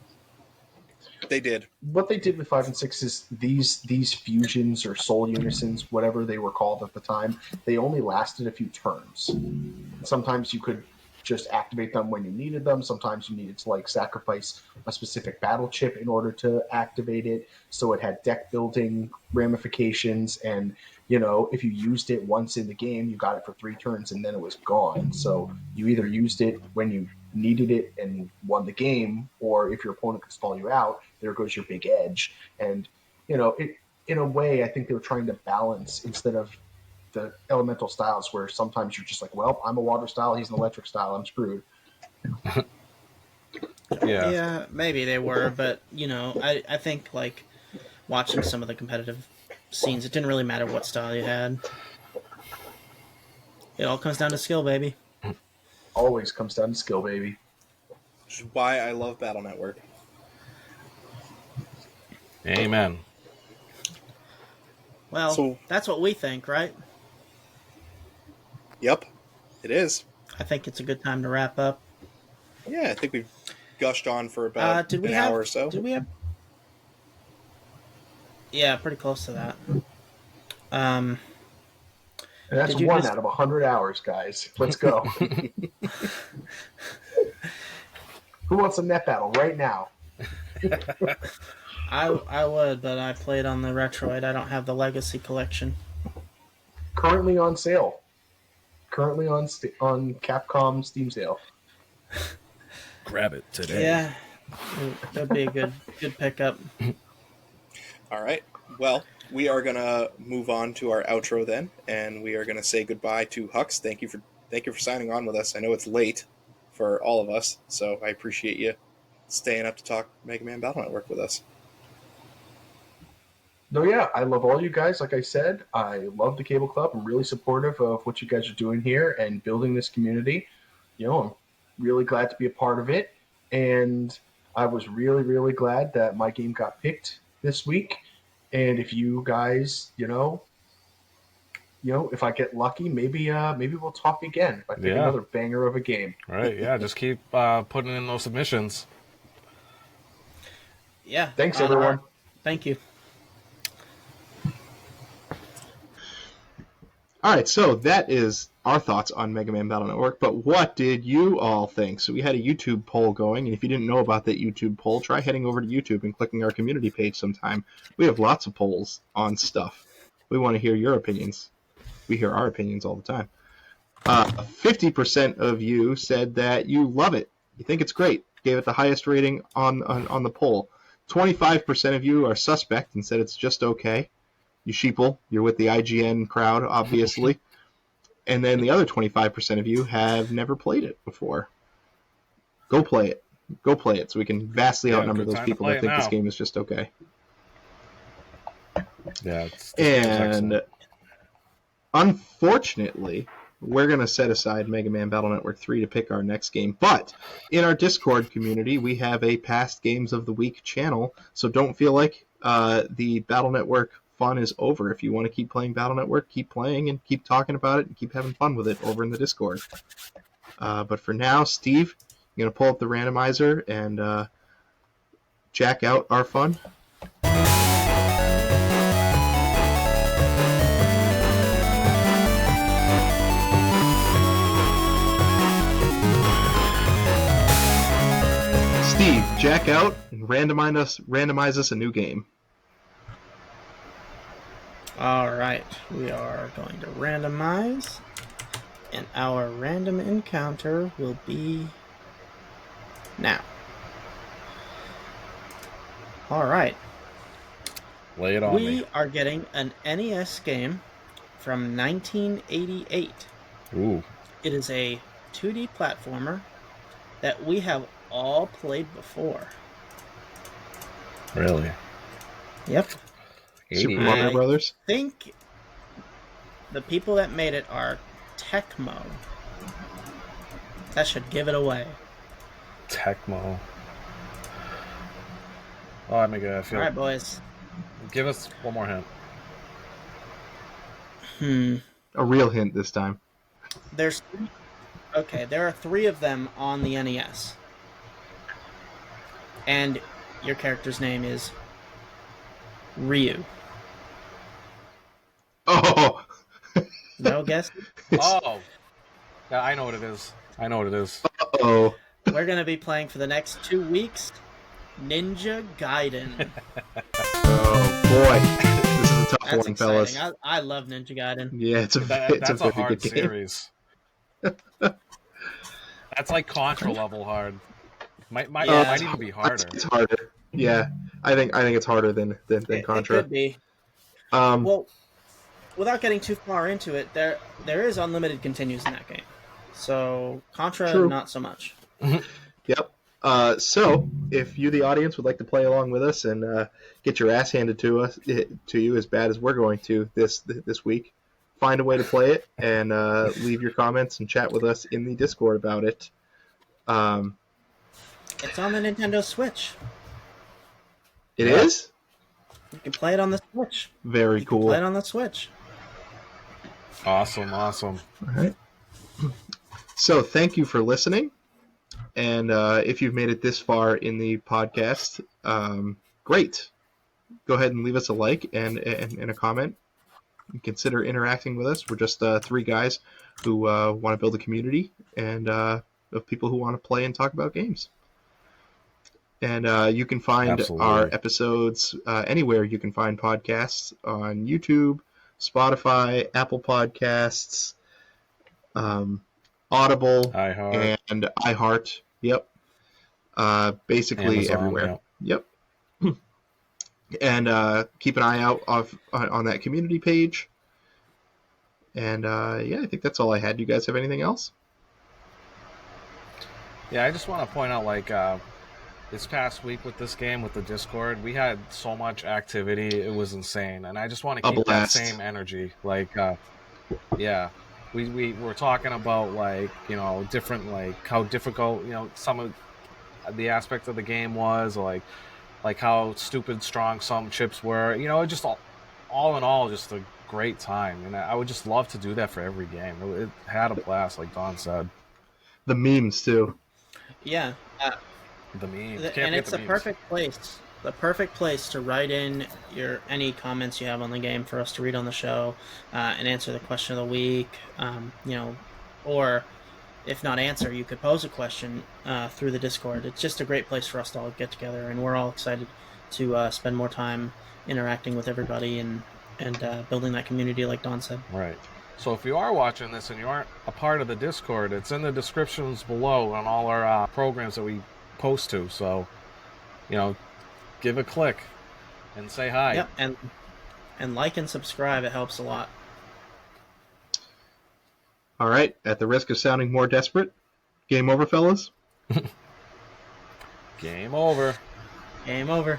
They did. What they did with 5 and 6 is these fusions or soul unisons, whatever they were called at the time, they only lasted a few turns. Sometimes you could just activate them when you needed them. Sometimes you needed to like sacrifice a specific battle chip in order to activate it. So it had deck building ramifications, and you know, if you used it once in the game, you got it for 3 turns and then it was gone. So you either used it when you needed it and won the game, or if your opponent could stall you out, there goes your big edge. And you know, it in a way, I think they were trying to balance instead of the elemental styles where sometimes you're just like, well, I'm a water style, he's an electric style, I'm screwed. Yeah, maybe they were, but you know, I think like watching some of the competitive scenes, it didn't really matter what style you had. It all comes down to skill, baby. Always comes down to skill, baby. Which is why I love Battle Network. Amen. Well, that's what we think, right? Yep, it is. I think it's a good time to wrap up. Yeah, I think we've gushed on for about an hour or so. Did we have? Yeah, pretty close to that. And that's 1 out of 100 hours, guys. Let's go. Who wants a net battle right now? I would, but I played on the Retroid. I don't have the Legacy collection. Currently on sale. Currently on Capcom Steam sale. Grab it today. Yeah, that'd be a good pickup. All right. Well, we are gonna move on to our outro then, and we are gonna say goodbye to Hux. Thank you for signing on with us. I know it's late for all of us, so I appreciate you staying up to talk Mega Man Battle Network with us. No, yeah, I love all you guys. Like I said, I love the Cable Club. I'm really supportive of what you guys are doing here and building this community. You know, I'm really glad to be a part of it. And I was really, really glad that my game got picked this week. And if you guys, you know, if I get lucky, maybe we'll talk again. If I pick another banger of a game. Right, yeah, just keep putting in those submissions. Yeah. Thanks, everyone. Thank you. All right, so that is our thoughts on Mega Man Battle Network, but what did you all think? So we had a YouTube poll going, and if you didn't know about that YouTube poll, try heading over to YouTube and clicking our community page sometime. We have lots of polls on stuff. We want to hear your opinions. We hear our opinions all the time. 50% of you said that you love it. You think it's great. Gave it the highest rating on the poll. 25% of you are suspect and said it's just okay. You sheeple, you're with the IGN crowd, obviously. And then the other 25% of you have never played it before. Go play it. go play it so we can vastly Yeah, outnumber good those time to people play that it think this now. game is just okay. Yeah, this game is And excellent. unfortunately, we're going to set aside Mega Man Battle Network 3 to pick our next game. But in our Discord community, we have a past games of the week channel. So don't feel like the Battle Network fun is over. If you want to keep playing Battle Network, keep playing and keep talking about it and keep having fun with it over in the Discord. But for now, Steve, you're going to pull up the randomizer and jack out our fun. Steve, jack out and randomize us a new game. Alright, we are going to randomize, and our random encounter will be now. Alright, Lay it on me. we are getting an NES game from 1988. Ooh. It is a 2D platformer that we have all played before. Really? Yep. Super Mario I Brothers? think the people that made it are Tecmo. That should give it away. Tecmo. Oh, I make a feel. Alright, boys. Give us one more hint. A real hint this time. There are 3 of them on the NES. And your character's name is Ryu. Oh! No guess? Oh! Yeah, I know what it is. Oh. We're going to be playing for the next 2 weeks Ninja Gaiden. Oh, boy. This is a tough That's one, exciting. fellas. I love Ninja Gaiden. Yeah, it's a That's a very hard good game. series. That's like Contra level hard. Might even be harder. It's harder. Yeah, I think it's harder than Contra. It could be. Well, without getting too far into it, there is unlimited continues in that game. So Contra, True. not so much. Yep. So, if you, the audience, would like to play along with us and get your ass handed to you as bad as we're going to this week, find a way to play it and leave your comments and chat with us in the Discord about it. It's on the Nintendo Switch. It is? You can play it on the Switch. Very cool. Play it on the Switch. Awesome. All right. So, thank you for listening. And if you've made it this far in the podcast, great. Go ahead and leave us a like and a comment. And consider interacting with us. We're just 3 guys who want to build a community and of people who want to play and talk about games. And you can find Absolutely. our episodes anywhere you can find podcasts on YouTube, Spotify, Apple Podcasts, Audible, Iheart. and Iheart. Yep. Basically Amazon, everywhere. Yep. And keep an eye out on that community page. And yeah, I think that's all I had. Do you guys have anything else? Yeah, I just want to point out, like, this past week with this game, with the Discord, we had so much activity. It was insane. And I just want to keep that same energy. Like, yeah. We were talking about, like, different, like, how difficult, some of the aspects of the game was, or like how stupid strong some chips were. Just all in all, just a great time. And I would just love to do that for every game. It had a blast, like Don said. The memes, too. Yeah. The memes. And it's the perfect place to write in any comments you have on the game for us to read on the show and answer the question of the week. Or if not answer, you could pose a question through the Discord. It's just a great place for us to all get together, and we're all excited to spend more time interacting with everybody and building that community, like Don said. Right. So if you are watching this and you aren't a part of the Discord, it's in the descriptions below on all our programs that we post to. So, give a click and say hi. Yep, and like and subscribe. It helps a lot. All right. At the risk of sounding more desperate, game over, fellas. Game over. Game over.